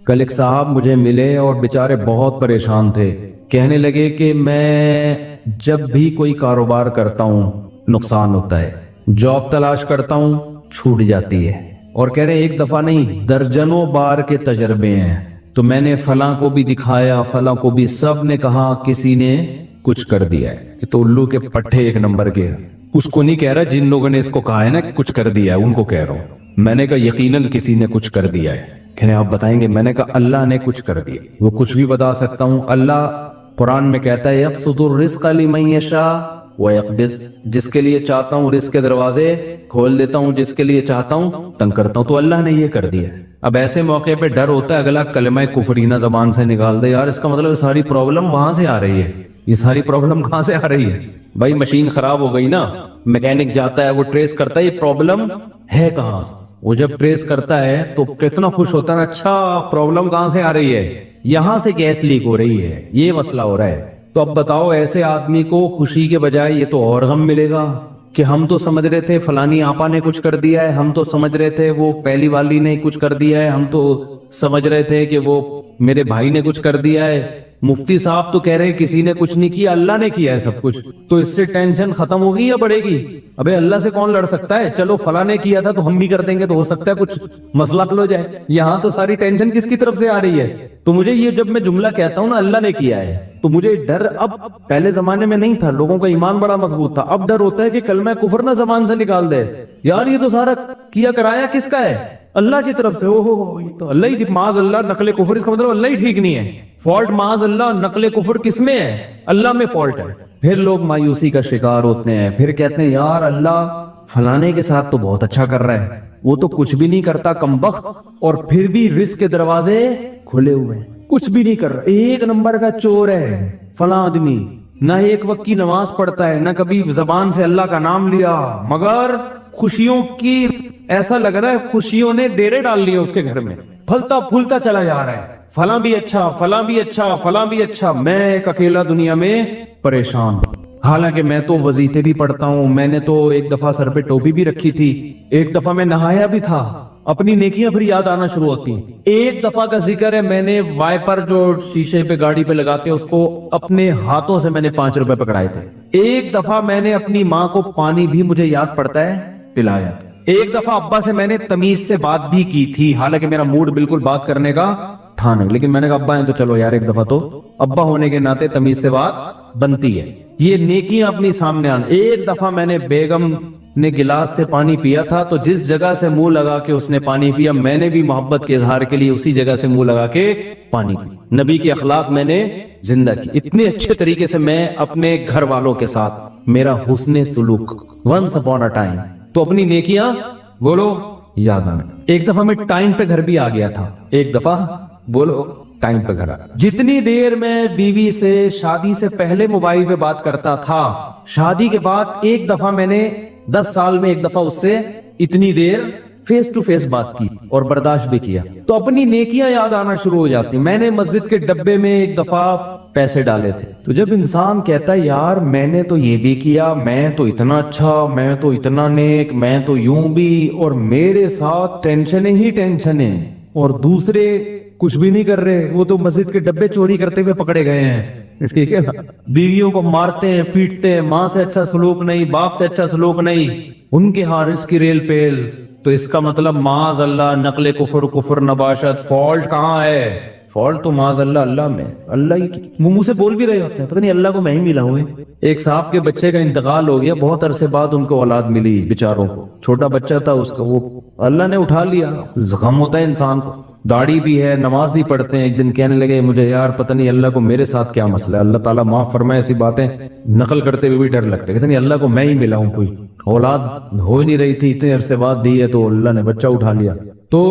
کل ایک صاحب مجھے ملے اور بیچارے بہت پریشان تھے. کہنے لگے کہ میں جب بھی کوئی کاروبار کرتا ہوں نقصان ہوتا ہے, جاب تلاش کرتا ہوں چھوٹ جاتی ہے, اور کہہ رہے ایک دفعہ نہیں درجنوں بار کے تجربے ہیں. تو میں نے فلاں کو بھی دکھایا, فلاں کو بھی, سب نے کہا کسی نے کچھ کر دیا ہے. یہ تو الو کے پٹھے ایک نمبر کے. اس کو نہیں کہہ رہا جن لوگوں نے اس کو کہا ہے نا کچھ کر دیا ہے, ان کو کہہ رہا ہوں. میں نے کہا یقیناً کسی نے کچھ کر دیا ہے. کہنے آپ بتائیں گے؟ میں نے کہا اللہ نے کچھ کر دیا. وہ کچھ بھی بتا سکتا ہوں. اللہ قرآن میں کہتا ہے یبسط الرزق لمن یشاء ویقبض, جس کے لیے چاہتا ہوں رزق کے دروازے کھول دیتا ہوں, جس کے لیے چاہتا ہوں تنگ کرتا ہوں. تو اللہ نے یہ کر دیا. اب ایسے موقع پہ ڈر ہوتا ہے اگلا کلمہ کفرینہ زبان سے نکال دے, یار اس کا مطلب ساری پرابلم وہاں سے آ رہی ہے. یہ ساری پرابلم کہاں سے آ رہی ہے بھائی؟ مشین خراب ہو گئی نا, میکینک جاتا ہے وہ ٹریس کرتا ہے یہ پرابلم ہے کہاں سے. وہ جب ٹریس کرتا ہے تو کتنا خوش ہوتا ہے, اچھا پرابلم کہاں سے آ رہی ہے, یہاں سے گیس لیک ہو رہی ہے, یہ مسئلہ ہو رہا ہے. تو اب بتاؤ ایسے آدمی کو خوشی کے بجائے یہ تو اور غم ملے گا کہ ہم تو سمجھ رہے تھے فلانی آپا نے کچھ کر دیا ہے, ہم تو سمجھ رہے تھے وہ پہلی والی نے کچھ کر دیا ہے, ہم تو سمجھ رہے تھے کہ وہ میرے بھائی نے کچھ کر دیا ہے. مفتی صاحب تو کہہ رہے ہیں کسی نے کچھ نہیں کیا, اللہ نے کیا ہے سب کچھ. تو اس سے ٹینشن ختم ہوگی یا بڑھے گی؟ ابے اللہ سے کون لڑ سکتا ہے؟ چلو فلاں نے کیا تھا تو ہم بھی کر دیں گے تو ہو سکتا ہے کچھ مسئلہ حل ہو جائے. یہاں تو ساری ٹینشن کس کی طرف سے آ رہی ہے؟ تو مجھے یہ جب میں جملہ کہتا ہوں نا اللہ نے کیا ہے, تو مجھے ڈر اب پہلے زمانے میں نہیں تھا, لوگوں کا ایمان بڑا مضبوط تھا. اب ڈر ہوتا ہے کہ کلمہ کفر نہ زبان سے نکال دے. یار یہ تو سارا کیا کرایا کس کا ہے؟ اللہ کی طرف سے. تو اللہ ہی معاذ اللہ نقل کفر, اس کا مطلب اللہ ہی ٹھیک نہیں ہے. فالٹ معاذ اللہ نقل کفر کس میں ہے؟ اللہ میں فالٹ ہے. پھر لوگ مایوسی کا شکار ہوتے ہیں, پھر کہتے ہیں یار اللہ فلانے کے ساتھ تو بہت اچھا کر رہا ہے, وہ تو کچھ بھی نہیں کرتا کمبخت, اور پھر بھی رزق کے دروازے کھلے ہوئے ہیں, کچھ بھی نہیں کر رہا, ایک نمبر کا چور ہے فلاں آدمی. نہ ایک وقت کی نماز پڑھتا ہے, نہ کبھی زبان سے اللہ کا نام لیا, مگر خوشیوں کی ایسا لگ رہا ہے خوشیوں نے ڈیرے ڈال لیے اس کے گھر میں, پھلتا پھولتا چلا جا رہا ہے. فلاں بھی اچھا, فلاں بھی اچھا, فلاں بھی اچھا, میں ایک اکیلا دنیا میں پریشان. حالانکہ میں تو وظیفے بھی پڑھتا ہوں, میں نے تو ایک دفعہ سر پہ ٹوپی بھی رکھی تھی, ایک دفعہ میں نہایا بھی تھا, اپنی نیکیاں پھر یاد آنا شروع ہوتی ہیں. ایک دفعہ کا ذکر ہے, میں نے وائپر جو شیشے پہ گاڑی پہ لگاتے اس کو اپنے ہاتھوں سے میں نے 5 روپے پکڑائے تھے. ایک دفعہ میں نے اپنی ماں کو پانی بھی مجھے یاد پڑتا ہے پلایا. ایک دفعہ ابا سے میں نے تمیز سے بات بھی کی تھی, حالانکہ میرا موڈ بالکل بات کرنے کا تھا نہیں, لیکن میں نے کہا ابا ہیں تو چلو یار ایک دفعہ تو ابا ہونے کے ناطے تمیز سے بات بنتی ہے. یہ نیکیاں اپنی سامنے آنا. ایک دفعہ میں نے بیگم نے گلاس سے پانی پیا تھا, تو جس جگہ سے منہ لگا کے اس نے پانی پیا, میں نے بھی محبت کے اظہار کے لیے اسی جگہ سے منہ لگا کے پانی پیا. نبی کے اخلاق میں نے زندہ کی. اتنے اچھے طریقے سے میں اپنے گھر والوں کے ساتھ, میرا حسن سلوک once upon a time. تو اپنی نیکیاں بولو یاد آنا. ایک دفعہ میں ٹائم پہ گھر بھی آ گیا تھا, ایک دفعہ بولو ٹائم پہ گھر. جتنی دیر میں بیوی سے شادی سے پہلے موبائل پہ بات کرتا تھا, شادی کے بعد ایک دفعہ میں نے 10 سال میں ایک دفعہ اس سے اتنی دیر فیس ٹو فیس بات کی اور برداشت بھی کیا. تو اپنی نیکیاں یاد آنا شروع ہو جاتی. میں نے مسجد کے ڈبے میں ایک دفعہ پیسے ڈالے تھے. تو جب انسان کہتا ہے یار میں نے تو یہ بھی کیا, میں تو اتنا اچھا, میں تو اتنا نیک, میں تو یوں بھی, اور میرے ساتھ ٹینشنیں ہی ٹینشنیں, اور دوسرے کچھ بھی نہیں کر رہے, وہ تو مسجد کے ڈبے چوری کرتے ہوئے پکڑے گئے ہیں. ٹھیک ہے نا, بیویوں کو مارتے ہیں پیٹتے ہیں, ماں سے اچھا سلوک نہیں, باپ سے اچھا سلوک نہیں, ان کے ہاں رزق کی ریل پیل. تو اس کا مطلب معاذ اللہ نقل کفر, کفر نباشت. فالٹ کہاں ہے؟ فالٹ تو معاذ اللہ اللہ میں. اللہ ہی منہ سے بول بھی رہے ہوتے ہیں, پتہ نہیں اللہ کو میں ہی ملا ہوں. ایک صاحب کے بچے کا انتقال ہو گیا, بہت عرصے بعد ان کو اولاد ملی بیچاروں کو, چھوٹا بچہ تھا اس کا, وہ اللہ نے اٹھا لیا. غم ہوتا ہے انسان کو, داڑھی بھی ہے, نماز بھی پڑھتے ہیں. ایک دن کہنے لگے مجھے یار پتہ نہیں اللہ کو میرے ساتھ کیا مسئلہ ہے, اللہ تعالیٰ معاف فرمائے, ایسی باتیں نقل کرتے ہوئے بھی ڈر لگتا ہے. کہتے نہیں اللہ کو میں ہی ملا ہوں, کوئی اولاد ہو ہی نہیں رہی تھی, اتنے عرصے بعد دی ہے تو اللہ نے بچہ اٹھا لیا. تو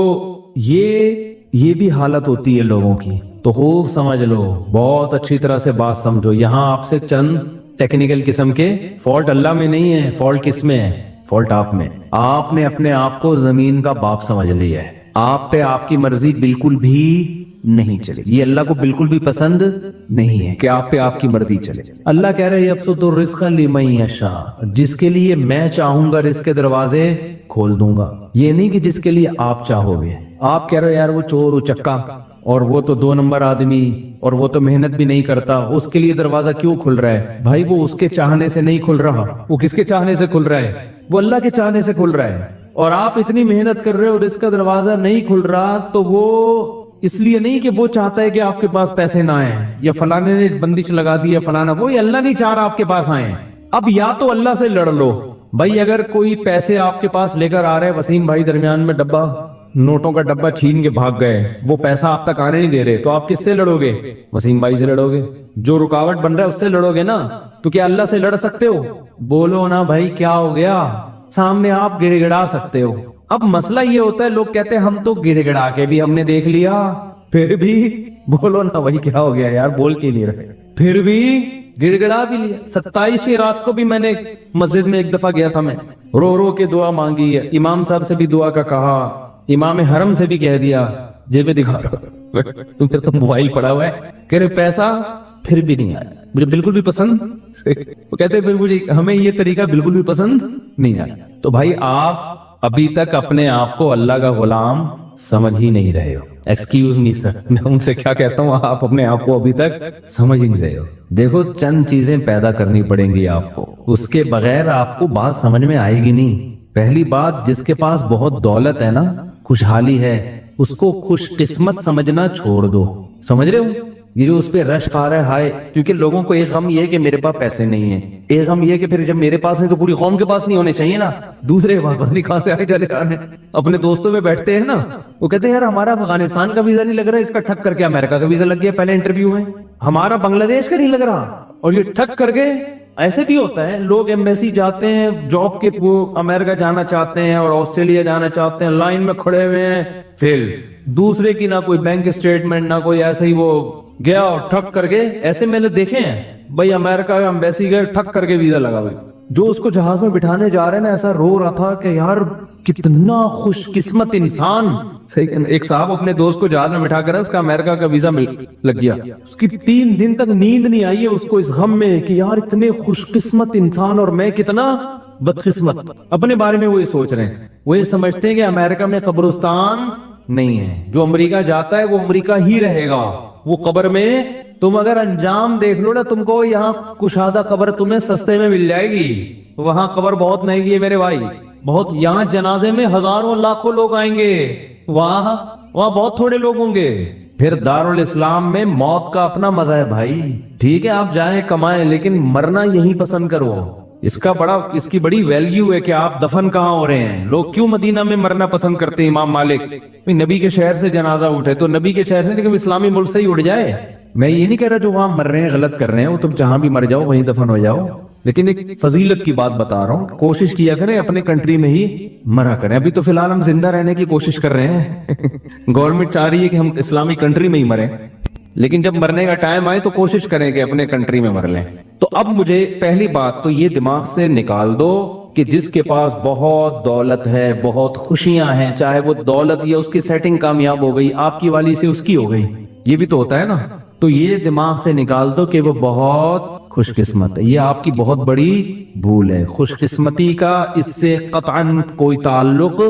یہ بھی حالت ہوتی ہے لوگوں کی. تو خوب سمجھ لو, بہت اچھی طرح سے بات سمجھو. یہاں آپ سے چند ٹیکنیکل قسم کے فالٹ اللہ میں نہیں ہے, فالٹ کس میں ہے؟ فالٹ آپ میں. آپ نے اپنے آپ کو زمین کا باپ سمجھ لیا ہے, آپ پہ آپ کی مرضی بالکل بھی نہیں چلے. یہ اللہ کو بالکل بھی پسند نہیں ہے کہ آپ پہ آپ کی مرضی چلے. اللہ کہہ رہے یبسط الرزق لمن یشاء, جس کے لیے میں چاہوں گا رزق کے دروازے کھول دوں گا. یہ نہیں کہ جس کے لیے آپ چاہو گے. آپ کہہ رہے ہو یار وہ چور اچکا اور وہ تو 2 نمبر آدمی اور وہ تو محنت بھی نہیں کرتا, اس کے لیے دروازہ کیوں کھل رہا ہے؟ بھائی وہ اس کے چاہنے سے نہیں کھل رہا, وہ کس کے چاہنے سے کھل رہا ہے؟ وہ اللہ کے چاہنے سے کھل رہا ہے. اور آپ اتنی محنت کر رہے ہو اور اس کا دروازہ نہیں کھل رہا, تو وہ اس لیے نہیں کہ وہ چاہتا ہے کہ آپ کے پاس پیسے نہ آئیں یا فلانے نے بندش لگا دی یا فلانا, وہی اللہ نہیں چاہ رہا آپ کے پاس آئیں. اب یا تو اللہ سے لڑ لو بھائی, اگر کوئی پیسے آپ کے پاس لے کر آ رہے, وسیم بھائی درمیان میں ڈبہ نوٹوں کا ڈبہ چھین کے بھاگ گئے, وہ پیسہ آپ تک آنے نہیں دے رہے, تو آپ کس سے لڑو گے؟ وسیم بھائی سے لڑو گے. جو رکاوٹ بن رہا ہے اس سے لڑو گے نا. تو کیا اللہ سے لڑ سکتے ہو؟ بولو نا بھائی کیا ہو گیا, سامنے آپ گڑ گڑا سکتے ہو. اب مسئلہ یہ ہوتا ہے, لوگ کہتے ہیں ہم تو گڑ گڑا کے بھی ہم نے دیکھ لیا, پھر بھی بولو نا بھائی کیا ہو گیا یار, بول کے نہیں رہے, پھر بھی گڑ گڑا بھی لیا. 27ویں رات کو بھی میں نے مسجد میں ایک دفعہ گیا تھا, میں رو رو کے دعا مانگی ہے, امام صاحب سے بھی دعا کا کہا, امام حرم سے بھی کہہ دیا, جیبیں دکھا رہا تم پھر تو موبائل پڑا ہوا ہے, کہہ رہے پیسہ, پھر بھی نہیں آیا مجھے بالکل بھی پسند. وہ کہتے پھر مجھے ہمیں یہ طریقہ بالکل بھی پسند نہیں آیا. تو بھائی آپ ابھی تک اپنے آپ کو اللہ کا غلام سمجھ ہی نہیں رہے ہو. ایکسکیوز می سر, میں ان سے کیا کہتا ہوں, آپ اپنے آپ کو ابھی تک سمجھ ہی نہیں رہے ہو. دیکھو چند چیزیں پیدا کرنی پڑیں گی آپ کو, اس کے بغیر آپ کو بات سمجھ میں آئے گی نہیں. پہلی بات, جس کے پاس بہت دولت ہے نا, خوشحالی ہے, اس کو خوش قسمت سمجھنا چھوڑ دو. سمجھ رہے ہو؟ یہ جو اس پہ رش کھا رہا ہے ہائے, کیونکہ لوگوں کو ایک غم یہ ہے کہ میرے پاس پیسے نہیں ہیں, ایک غم یہ کہ پھر جب میرے پاس نہیں تو پوری قوم کے پاس نہیں ہونے چاہیے نا. دوسرے نہیں کہاں سے آئے چلے آنے. اپنے دوستوں میں بیٹھتے ہیں نا, وہ کہتے ہیں یار ہمارا افغانستان کا ویزا نہیں لگ رہا, اس کا ٹھک کر کے امریکہ کا ویزا لگ گیا پہلے انٹرویو میں, ہمارا بنگلہ دیش کا نہیں لگ رہا, اور یہ ٹھک کر کے. ایسے بھی ہوتا ہے, لوگ ایمبیسی جاتے ہیں جاب کے, وہ امریکہ جانا چاہتے ہیں اور آسٹریلیا جانا چاہتے ہیں, لائن میں کھڑے ہوئے ہیں, پھر دوسرے کی نہ کوئی بینک اسٹیٹمنٹ نہ کوئی, ایسے ہی وہ گیا اور ٹھک کر کے. ایسے میں نے دیکھے ہیں بھائی, امریکہ ایمبیسی گئے, ٹھک کر کے ویزا لگا ہوئے. جو اس کو جہاز میں بٹھانے جا رہے ہیں نا, ایسا رو رہا تھا کہ یار کتنا خوش قسمت انسان. ایک صاحب اپنے دوست کو جہاز میں بٹھا کر, اس کا امریکہ کا ویزا لگ گیا, اس کی 3 دن تک نیند نہیں آئی ہے اس کو, اس غم میں کہ یار اتنے خوش قسمت انسان اور میں کتنا بدقسمت. اپنے بارے میں وہ یہ سوچ رہے ہیں, وہ یہ سمجھتے ہیں کہ امریکہ میں قبرستان نہیں ہے, جو امریکہ جاتا ہے وہ امریکہ ہی رہے گا, وہ قبر میں. تم اگر انجام دیکھ لو نا, تم کو یہاں کشادہ قبر تمہیں سستے میں مل جائے گی, وہاں قبر بہت مہنگی ہے میرے بھائی, بہت. یہاں جنازے میں ہزاروں لاکھوں لوگ آئیں گے, وہاں بہت تھوڑے لوگ ہوں گے. پھر دارالاسلام میں موت کا اپنا مزہ ہے بھائی. ٹھیک ہے آپ جائیں کمائیں, لیکن مرنا یہیں پسند کرو. اس کی بڑی ویلیو ہے کہ آپ دفن کہاں ہو رہے ہیں. لوگ کیوں مدینہ میں مرنا پسند کرتے ہیں؟ امام مالک, نبی کے شہر سے جنازہ اٹھے تو نبی کے شہر سے لیکن اسلامی ملک سے ہی اٹھ جائے. میں یہ نہیں کہہ رہا جو وہاں مر رہے ہیں غلط کر رہے ہیں, وہ تم جہاں بھی مر جاؤ وہیں دفن ہو جاؤ, لیکن ایک فضیلت کی بات بتا رہا ہوں, کوشش کیا کریں اپنے کنٹری میں ہی مرا کریں. ابھی تو فی الحال ہم زندہ رہنے کی کوشش کر رہے ہیں, گورنمنٹ چاہ رہی ہے کہ ہم اسلامی کنٹری میں ہی مریں, لیکن جب مرنے کا ٹائم آئے تو کوشش کریں کہ اپنے کنٹری میں مر لیں. تو اب مجھے پہلی بات تو یہ دماغ سے نکال دو کہ جس کے پاس بہت دولت ہے, بہت خوشیاں ہیں, چاہے وہ دولت یا اس کی سیٹنگ کامیاب ہو گئی, آپ کی والی سے اس کی ہو گئی, یہ بھی تو ہوتا ہے نا, تو یہ دماغ سے نکال دو کہ وہ بہت خوش قسمت ہے. یہ آپ کی بہت بڑی بھول ہے. خوش قسمتی کا اس سے قطعاً کوئی تعلق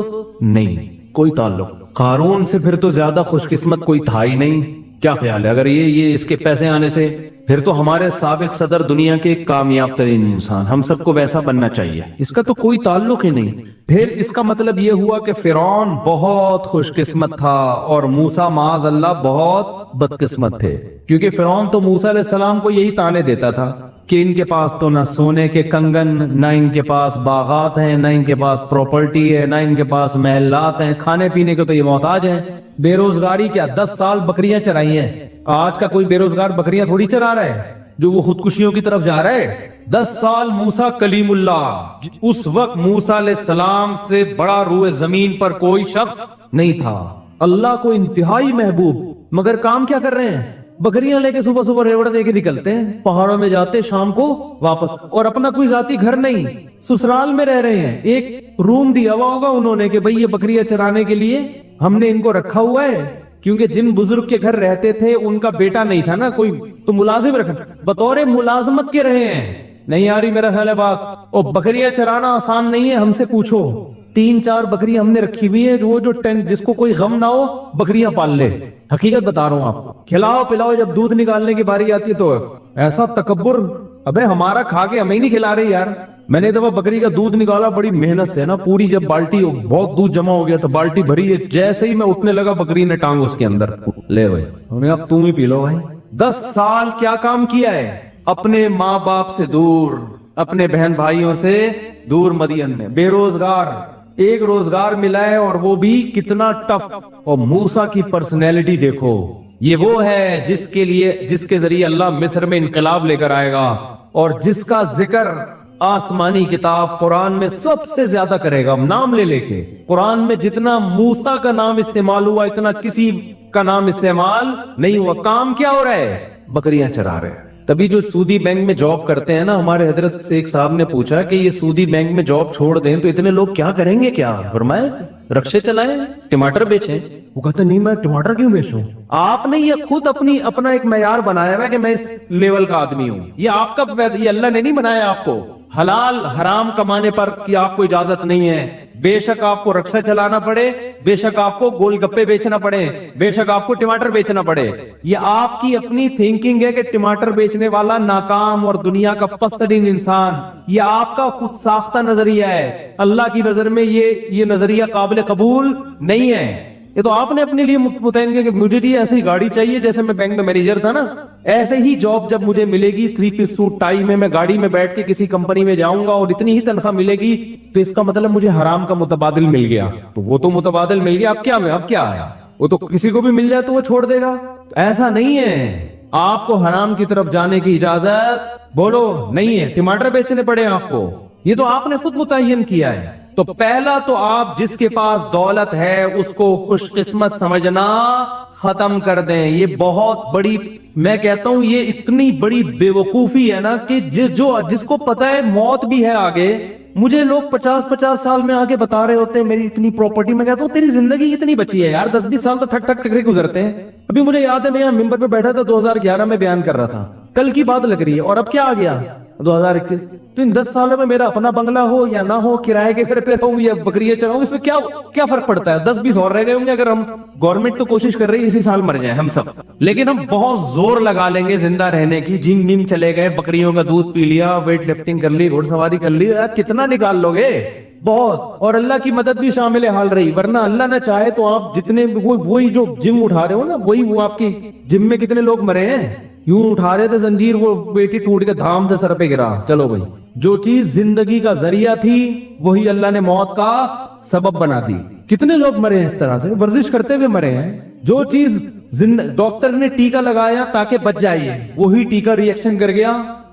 نہیں, کوئی تعلق. قارون سے پھر تو زیادہ خوش قسمت کوئی تھا ہی نہیں. کیا خیال ہے؟ اگر یہ اس کے پیسے آنے سے, پھر تو ہمارے سابق صدر دنیا کے کامیاب ترین انسان, ہم سب کو ویسا بننا چاہیے. اس کا تو کوئی تعلق ہی نہیں. پھر اس کا مطلب یہ ہوا کہ فرعون بہت خوش قسمت تھا اور موسیٰ معاذ اللہ بہت بدقسمت تھے, کیونکہ فرعون تو موسیٰ علیہ السلام کو یہی تانے دیتا تھا کہ ان کے پاس تو نہ سونے کے کنگن, نہ ان کے پاس باغات ہیں, نہ ان کے پاس پراپرٹی ہے, نہ ان کے پاس محلات ہیں, کھانے پینے کے تو یہ محتاج ہیں. بے روزگاری کیا 10 سال بکریاں چرائی ہیں. آج کا کوئی بے روزگار بکریاں تھوڑی چرا رہا ہے جو وہ خودکشیوں کی طرف جا رہا ہے. 10 سال موسیٰ کلیم اللہ, اس وقت موسیٰ علیہ السلام سے بڑا روئے زمین پر کوئی شخص نہیں تھا, اللہ کو انتہائی محبوب, مگر کام کیا کر رہے ہیں؟ بکریاں لے کے صبح صبح ریوڑ دے کے نکلتے ہیں, پہاڑوں میں جاتے, شام کو واپس, اور اپنا کوئی ذاتی گھر نہیں, سسرال میں رہ رہے ہیں. ایک روم دیا ہوا ہوگا انہوں نے کہ بھئی یہ بکریاں چرانے کے لیے ہم نے ان کو رکھا ہوا ہے, کیونکہ جن بزرگ کے گھر رہتے تھے ان کا بیٹا نہیں تھا نا کوئی, تو ملازم رکھا, بطور ملازمت کے رہے ہیں. نہیں آ رہی میرا خیال ہے بات. اور بکریاں چرانا آسان نہیں ہے, ہم سے پوچھو. 3-4 बकरी हमने रखी हुई है, वो जो टेंट जिसको कोई गम ना हो बकरियां पाल ले। हकीकत बता रहा हूं आपको, खिलाओ पिलाओ, जब दूध निकालने की बारी आती है तो ऐसा तकब्बुर, अबे हमारा खा के हमें ही नहीं खिला रहे यार। मैंने एक दफा बकरी का दूध निकाला बड़ी मेहनत से ना, पूरी जब बाल्टी बहुत दूध जमा हो गया तो बाल्टी भरी है, जैसे ही मैं उठने लगा बकरी ने टांग उसके अंदर ले भाई, अब तुम ही पी लो भाई। 10 साल क्या काम किया है, अपने माँ बाप से दूर, अपने बहन भाइयों से दूर, मदीन में बेरोजगार, एक रोजगार मिला है और वो भी कितना टफ। और मूसा की पर्सनैलिटी देखो, ये वो है जिसके जरिए अल्लाह मिस्र में इनकलाब लेकर आएगा और जिसका जिक्र आसमानी किताब कुरान में सबसे ज्यादा करेगा, नाम ले लेके। कुरान में जितना मूसा का नाम इस्तेमाल हुआ इतना किसी का नाम इस्तेमाल नहीं हुआ। काम क्या हो रहा है, बकरियां चरा रहे हैं। तभी जो सूदी बैंक में जॉब करते हैं ना, हमारे हजरत से एक साहब ने पूछा कि ये सूदी बैंक में जॉब छोड़ दें तो इतने लोग क्या करेंगे, क्या फरमाए, रक्शे चलाएं, टमाटर बेचें। वो कहते नहीं मैं टमाटर क्यों बेचूं। आपने ये खुद अपना एक मैयार बनाया है कि मैं इस लेवल का आदमी हूं, ये आपका, ये अल्लाह ने नहीं बनाया आपको। हलाल हराम कमाने पर की आपको इजाजत नहीं है। बेशक आपको रक्शा चलाना पड़े, बेशक आपको गोलगप्पे बेचना पड़े, बेशक आपको टमाटर बेचना पड़े, ये आपकी अपनी थिंकिंग है कि टमाटर बेचने वाला नाकाम और दुनिया का पस्तरीन इंसान, ये आपका खुद साख्ता नजरिया है। अल्लाह की नजर में ये नजरिया काबिल कबूल नहीं है। ये तो आपने अपने लिए मुतयन किया कि मुझे भी ऐसी गाड़ी चाहिए, जैसे मैं बैंक में मैनेजर था ना, ऐसे ही जॉब जब मुझे मिलेगी 3 पीस सूट टाई में, मैं गाड़ी में बैठ के किसी कंपनी में जाऊंगा और इतनी ही तनख्वाह मिलेगी, तो इसका मतलब मुझे हराम का मुतबादिल मिल गया। तो वो तो मुतबादिल मिल गया, अब क्या आया, वो तो किसी को भी मिल जाए तो वो छोड़ देगा। ऐसा नहीं है, आपको हराम की तरफ जाने की इजाजत बोलो नहीं है। टमाटर बेचने पड़े आपको, ये तो आपने खुद मुतय्यन किया है। तो पहला तो आप जिसके पास दौलत है उसको खुशकिस्मत समझना खत्म कर दें। ये बहुत बड़ी, मैं कहता हूं ये इतनी बड़ी बेवकूफी है ना कि जिसको पता है मौत भी है आगे। मुझे लोग 50-50 साल में आगे बता रहे होते हैं मेरी इतनी प्रॉपर्टी, मैं कहता हूं तेरी जिंदगी कितनी बची है यार, 10-20 साल तो ठक ठक ठक गुजरते हैं। अभी मुझे याद है मैं यहाँ मिंबर पे बैठा था, 2011 में बयान कर रहा था, कल की बात लग रही है, और अब क्या आ गया 2021। तो इन 10 सालों में मेरा अपना बंगला हो या ना हो, किराए के घर पे रहूं या बकरियां चराऊं, इसमें क्या फर्क पड़ता है। 10-20 और रह गए होंगे अगर हम, गवर्नमेंट तो कोशिश कर रही है इसी साल मर जाए हम सब, लेकिन हम बहुत जोर लगा लेंगे जिंदा रहने की। जिम विम चले गए, बकरियों का दूध पी लिया, वेट लिफ्टिंग कर ली, घुड़सवारी कर ली, यार कितना निकाल लोगे, बहुत। और अल्लाह की मदद भी शामिल हाल रही, वरना अल्लाह ना चाहे तो आप जितने वही जो जिम उठा रहे हो ना, वही वो आपकी जिम में कितने लोग मरे हैं, यूं उठा रहे थे जंजीर, वो बेटी टूट के धाम से सर पे गिरा। चलो भाई, जो चीज जिंदगी का जरिया थी वही अल्लाह ने मौत का सबब बना दी। कितने लोग मरे हैं इस तरह से, वर्जिश करते हुए मरे हैं। जो चीज डॉक्टर ने टीका लगाया ताकि बच जाइए, वही टीका रिएक्शन कर गया,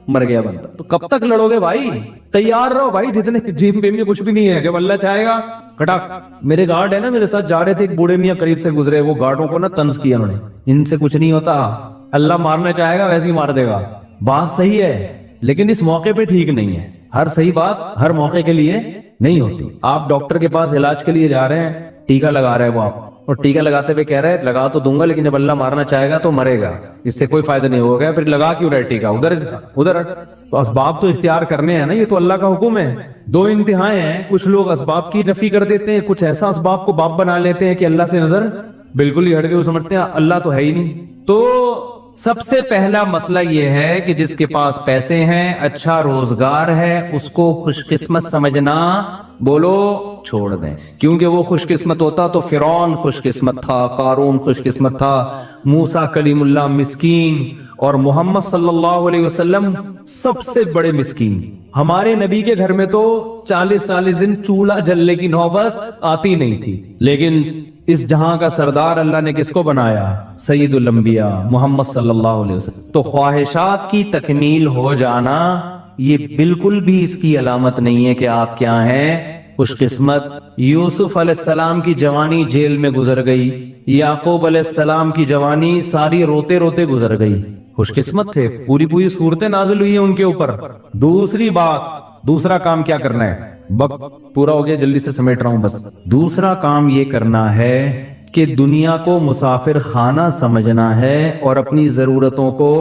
मर गया बंदा। तो कब तक लड़ोगे भाई, तैयार रहो भाई। जितने जिम में कुछ भी नहीं है, जब अल्लाह चाहेगा कटाक। मेरे गार्ड है ना, मेरे साथ जा रहे थे, एक बूढ़े मियां करीब से गुजरे, वो गार्डों को ना तंज किया उन्होंने, इनसे कुछ नहीं होता, अल्लाह मारना चाहेगा वैसे ही मार देगा। बात सही है, लेकिन इस मौके पे ठीक नहीं है। हर सही बात हर मौके के लिए नहीं होती। आप डॉक्टर के पास इलाज के लिए जा रहे हैं, टीका लगा रहे हैं वो आप, और टीका लगाते हुए कह रहे हैं लगा तो दूंगा, लेकिन जब अल्लाह मारना चाहेगा तो मरेगा, इससे कोई फायदा नहीं होगा, फिर लगा क्यों रहे टीका उधर। तो असबाब तो इख्तियार करने हैं ना, ये तो अल्लाह का हुक्म है। 2 इंतहाएं हैं, कुछ लोग असबाब की नफी कर देते हैं, कुछ ऐसा असबाब को बाप बना लेते हैं कि अल्लाह से नजर बिल्कुल ही हट गई, वो समझते हैं अल्लाह तो है ही नहीं। तो सबसे पहला मसला यह है कि जिसके पास पैसे हैं, अच्छा रोजगार है, उसको खुशकिस्मत समझना बोलो छोड़ दें। क्योंकि वो खुशकिस्मत होता तो फिरौन खुशकिस्मत था, कारून खुशकिस्मत था, मूसा कलीमुल्लाह मिस्कीन, और मोहम्मद सल्लल्लाहु अलैहि वसल्लम सबसे बड़े मिस्कीन। हमारे नबी के घर में तो 40-40 दिन चूल्हा जलने की नौबत आती नहीं थी, लेकिन इस जहां का सरदार अल्लाह ने किसको बनाया, सैयदुल अंबिया मोहम्मद सल्लल्लाहु अलैहि वसल्लम। तो ख्वाहिशात की तकमील हो जाना ये बिल्कुल भी इसकी अलामत नहीं है कि आप क्या हैं, खुशकिस्मत। यूसुफ अलैहिस्सलाम की जवानी जेल में गुजर गई, याकूब अलैहिस्सलाम की जवानी सारी रोते रोते गुजर गई, खुशकिस्मत थे, पूरी पूरी सूरतें नाजिल हुई है उनके ऊपर। दूसरी बात, दूसरा काम क्या करना है, पूरा हो गया, जल्दी से समेट रहा हूं बस। दूसरा काम ये करना है कि दुनिया को मुसाफिर खाना समझना है और अपनी जरूरतों को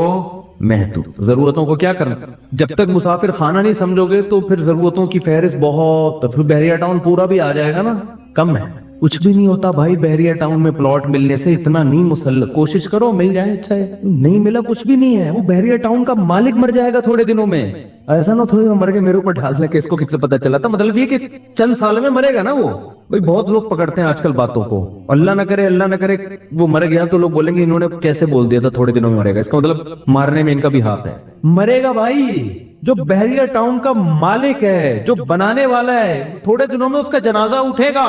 महदूद। जरूरतों को क्या करना, जब तक मुसाफिर खाना नहीं समझोगे तो फिर जरूरतों की फहरिस्त बहुत, तो फिर बहरिया टाउन पूरा भी आ जाएगा ना, कम है, कुछ भी नहीं होता भाई बहरिया टाउन में प्लॉट मिलने से, इतना नहीं मुसल्लत, कोशिश करो मिल जाए, अच्छा है, नहीं मिला कुछ भी नहीं है, वो बहरिया टाउन का मालिक मर जाएगा थोड़े दिनों में, ऐसा ना थोड़ी मर के मेरे ऊपर ढाल दे कि इसको किससे पता चला था, मतलब ये कि चंद साल में मरेगा ना वो। भाई बहुत लोग पकड़ते हैं आजकल बातों को, अल्लाह ना करे वो मर गया तो लोग बोलेंगे इन्होंने कैसे बोल दिया था थोड़े दिनों में मरेगा, इसका मतलब मारने में इनका भी हाथ है, मरेगा भाई। जो बहरिया टाउन का मालिक है, जो बनाने वाला है, थोड़े दिनों में उसका जनाजा उठेगा।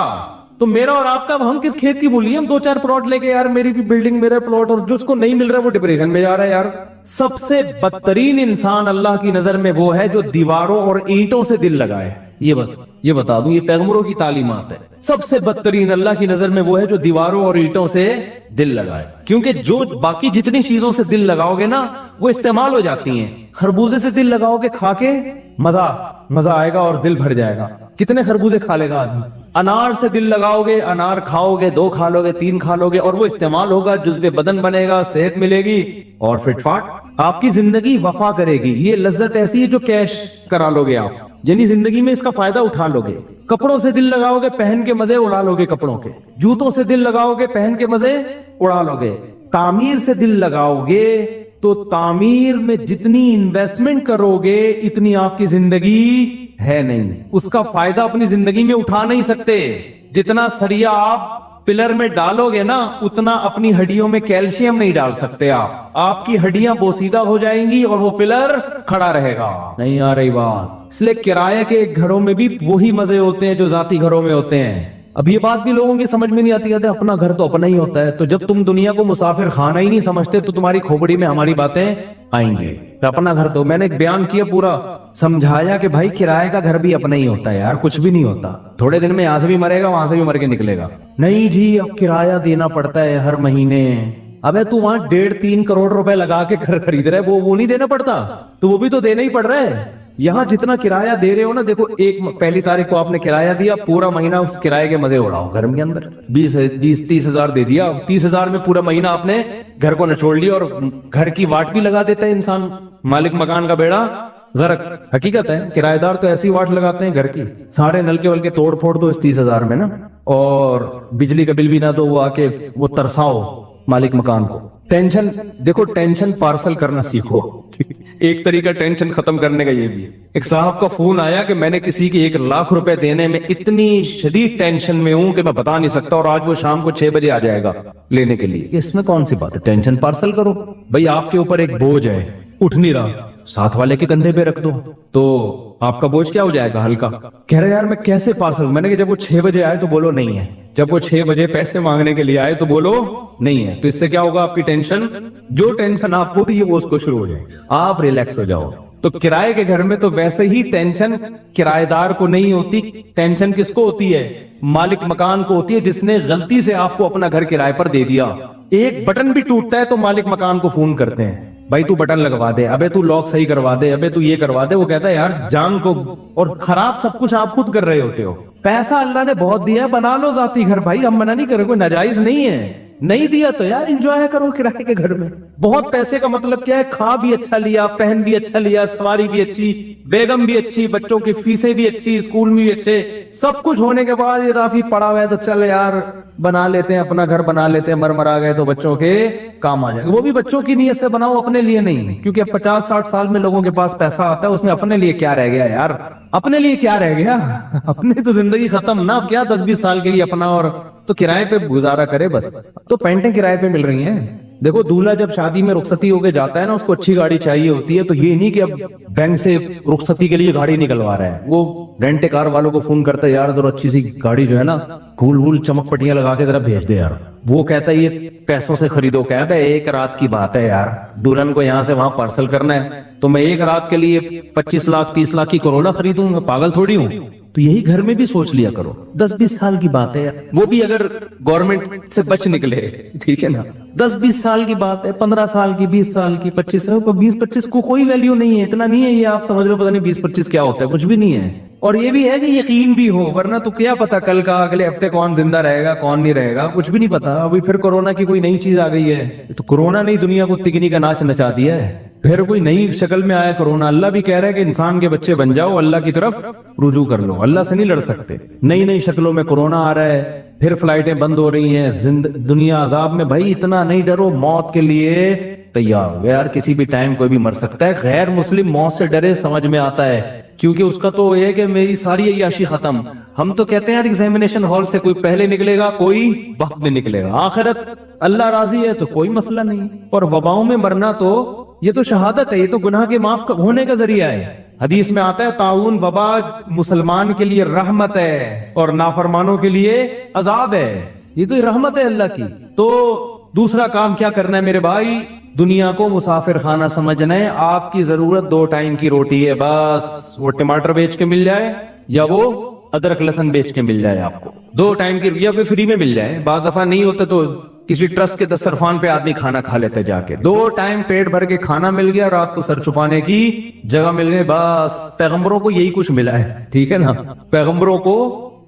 तो मेरा और आपका, हम किस खेत की बोली, हम 2-4 प्लॉट लेके यार, मेरी भी बिल्डिंग मेरा प्लॉट, और जिसको नहीं मिल रहा वो डिप्रेशन में जा रहा है यार। सबसे बदतरीन इंसान अल्लाह की नजर में वो है जो दीवारों और ईंटों से दिल लगाए। ये बता दूं, ये पैगंबरों की तालीमात है। सबसे बदतरीन अल्लाह की नजर में वो है जो दीवारों और ईंटों से दिल लगाए, क्योंकि जो बाकी जितनी चीजों से दिल लगाओगे ना वो इस्तेमाल हो जाती हैं। खरबूजे से दिल लगाओगे, खा के मजा आएगा और दिल भर जाएगा, कितने खरबूजे खा लेगा आदमी। अनार से दिल लगाओगे, अनार खाओगे, 2 खा लोगे, 3 खा लोगे, और वो इस्तेमाल होगा, जुज़्वे बदन बनेगा, सेहत मिलेगी और फिटफाट, आपकी जिंदगी वफा करेगी। ये लज्जत ऐसी है जो कैश करा लोगे आप, यानी जिंदगी में इसका फायदा उठा लोगे। कपड़ों से दिल लगाओगे, पहन के मजे उड़ा लोगे कपड़ों के। जूतों से दिल लगाओगे, पहन के मजे उड़ा लोगे। तामीर से दिल लगाओगे तो तामीर में जितनी इन्वेस्टमेंट करोगे इतनी आपकी जिंदगी है नहीं, उसका फायदा अपनी जिंदगी में उठा नहीं सकते। जितना सरिया आप पिलर में डालोगे ना, उतना अपनी हड्डियों में कैल्शियम नहीं डाल सकते आप, आपकी हड्डियां बोसीदा हो जाएंगी और वो पिलर खड़ा रहेगा। नहीं आ रही बात। इसलिए किराए के घरों में भी वही मजे होते हैं जो जाती घरों में होते हैं। अब ये बात भी लोगों की समझ में नहीं आती है, अपना घर तो अपना ही होता है। तो जब तुम दुनिया को मुसाफिर खाना ही नहीं समझते तो तुम्हारी खोपड़ी में हमारी बातें आएंगे। तो अपना घर, तो मैंने एक बयान किया, पूरा समझाया कि भाई किराए का घर भी अपना ही होता है यार, कुछ भी नहीं होता। थोड़े दिन में यहाँ से भी मरेगा, वहां से भी मर के निकलेगा। नहीं जी, अब किराया देना पड़ता है हर महीने। अबे तू वहां 1.5-3 करोड़ रुपए लगा के घर खरीद रहा है, वो नहीं देना पड़ता? तो वो भी तो देना ही पड़ रहा है। यहाँ जितना किराया दे रहे हो ना, देखो पहली तारीख को आपने किराया दिया, पूरा महीना उस किराए के मजे उड़ाओ घर के अंदर। 20-30 हजार दे दिया, 30 हजार में पूरा महीना आपने घर को निचोड़ लिया। और घर की वाट भी लगा देता है इंसान, मालिक मकान का बेड़ा गर्क। हकीकत है, किराएदार तो ऐसी वाट लगाते हैं घर की, सारे नलके वलके तोड़ फोड़ दो इस 30 हजार में ना, और बिजली का बिल भी ना दो, वो आके वो तरसाओ मालिक मकान को। टेंशन देखो, टेंशन पार्सल करना सीखो। एक तरीका टेंशन खत्म करने का ये भी है। एक साहब का फोन आया कि मैंने किसी के 1 लाख रुपए देने में इतनी शदीद टेंशन में हूं कि मैं बता नहीं सकता, और आज वो शाम को 6 बजे आ जाएगा लेने के लिए। इसमें कौन सी बात है, टेंशन पार्सल करो भाई। आपके ऊपर एक बोझ है, उठ नहीं रहा, साथ वाले के कंधे पे रख दो तो आपका बोझ क्या हो जाएगा, हल्का। कह रहे यार मैं कैसे पार्सल, मैंने कहा जब वो 6 बजे आए तो बोलो नहीं है, जब वो 6 बजे पैसे मांगने के लिए आए तो बोलो नहीं है। तो इससे क्या होगा, आपकी टेंशन, जो टेंशन आपको थी वो उसको शुरू हो जाए, आप रिलैक्स हो जाओ। तो किराए के घर में तो वैसे ही टेंशन किराएदार को नहीं होती, टेंशन किसको होती है, मालिक मकान को होती है, जिसने गलती से आपको अपना घर किराए पर दे दिया। एक बटन भी टूटता है तो मालिक मकान को फोन करते हैं, भाई तू बटन लगवा दे, अबे तू लॉक सही करवा दे, अबे तू ये करवा दे। वो कहता है यार जान को, और खराब सब कुछ आप खुद कर रहे होते हो। पैसा अल्लाह ने बहुत दिया है, बना लो जाती घर भाई, हम मना नहीं कर रहे, कोई नाजायज नहीं है। नहीं दिया तो यार एंजॉय करो किराए के घर में। बहुत पैसे का मतलब क्या है, खा भी अच्छा लिया, पहन भी अच्छा लिया, सवारी भी अच्छी, बेगम भी अच्छी, बच्चों की फीसें भी अच्छी, स्कूल में भी अच्छे, सब कुछ होने के बाद ये काफी पड़ा हुआ है तो चल यार बना लेते हैं, अपना घर बना लेते हैं, मर गए तो बच्चों के काम आ जाएगा। वो भी बच्चों की नीयत से बनाओ, अपने लिए नहीं, क्योंकि अब 50-60 साल में लोगों के पास पैसा आता है, उसमें अपने लिए क्या रह गया यार, अपने लिए क्या रह गया, अपनी तो जिंदगी खत्म ना, अब क्या 10-20 साल के लिए अपना, और तो किराए पे गुजारा करे बस। तो पेंटें किराए पे मिल रही हैं। देखो दूल्हा जब शादी में रुखसती होके जाता है ना, उसको अच्छी गाड़ी चाहिए होती है, तो ये नहीं कि अब बैंक से रुखसती के लिए गाड़ी निकलवा रहा है, वो रेंट कार वालों को फोन करता है यार तो अच्छी सी गाड़ी जो है ना, फूल चमक पट्टियां लगा के जरा भेज दे यार। वो कहता है ये पैसों से खरीदो, कहता है 1 रात की बात है यार, दुल्हन को यहाँ से वहां पार्सल करना है, तो मैं 1 रात के लिए 25 लाख 30 लाख की करोड़ा खरीदूंगा, पागल थोड़ी हूँ। तो यही घर में भी सोच लिया करो, 10-20 साल की बात है यार, वो भी अगर गवर्नमेंट से बच निकले, ठीक है ना, 10-20 साल की बात है, 15 साल की, 20 साल की, 25 को कोई वैल्यू नहीं है, इतना नहीं है ये आप समझ लो, पता नहीं 20-25 क्या होता है, कुछ भी नहीं है। और ये भी है कि यकीन भी हो, वरना तो क्या पता कल का, अगले हफ्ते कौन जिंदा रहेगा कौन नहीं रहेगा, कुछ भी नहीं पता। अभी फिर कोरोना की कोई नई चीज आ गई है, तो कोरोना ने दुनिया को तिगनी का नाच नचा दिया है। پھر کوئی نئی شکل میں آیا کرونا. اللہ بھی کہہ رہا ہے کہ انسان کے بچے بن جاؤ, اللہ کی طرف رجوع کر لو, اللہ سے نہیں لڑ سکتے. نئی نئی شکلوں میں کرونا آ رہا ہے, پھر فلائٹیں بند ہو رہی ہیں, دنیا عذاب میں. بھائی اتنا نہیں ڈرو, موت کے لیے تیار ہو یار, کسی بھی ٹائم کوئی بھی مر سکتا ہے. غیر مسلم موت سے ڈرے, سمجھ میں آتا ہے, کیونکہ اس کا تو یہ کہ میری ساری عیاشی ختم. ہم تو کہتے ہیں یار ایگزامینیشن ہال سے کوئی پہلے نکلے گا, کوئی وقت میں نکلے گا. آخرت اللہ راضی ہے تو کوئی مسئلہ نہیں. اور وباؤں میں مرنا تو یہ تو شہادت ہے, یہ تو گناہ کے معاف ہونے کا ذریعہ ہے. حدیث میں آتا ہے طاعون وبا مسلمان کے لیے رحمت ہے اور نافرمانوں کے لیے عذاب ہے. یہ تو رحمت ہے اللہ کی. تو دوسرا کام کیا کرنا ہے میرے بھائی, دنیا کو مسافر خانہ سمجھنا ہے. آپ کی ضرورت 2 ٹائم کی روٹی ہے بس, وہ ٹماٹر بیچ کے مل جائے یا وہ ادرک لہسن بیچ کے مل جائے آپ کو. 2 ٹائم کی, یا پھر فری میں مل جائے. بعض دفعہ نہیں ہوتا تو کسی ٹرسٹ کے دسترخوان پہ آدمی کھانا کھا لیتے جا کے. 2 ٹائم پیٹ بھر کے کھانا مل گیا, رات کو سر چھپانے کی جگہ مل گئی, بس. پیغمبروں کو یہی کچھ ملا ہے, ٹھیک ہے نا, پیغمبروں کو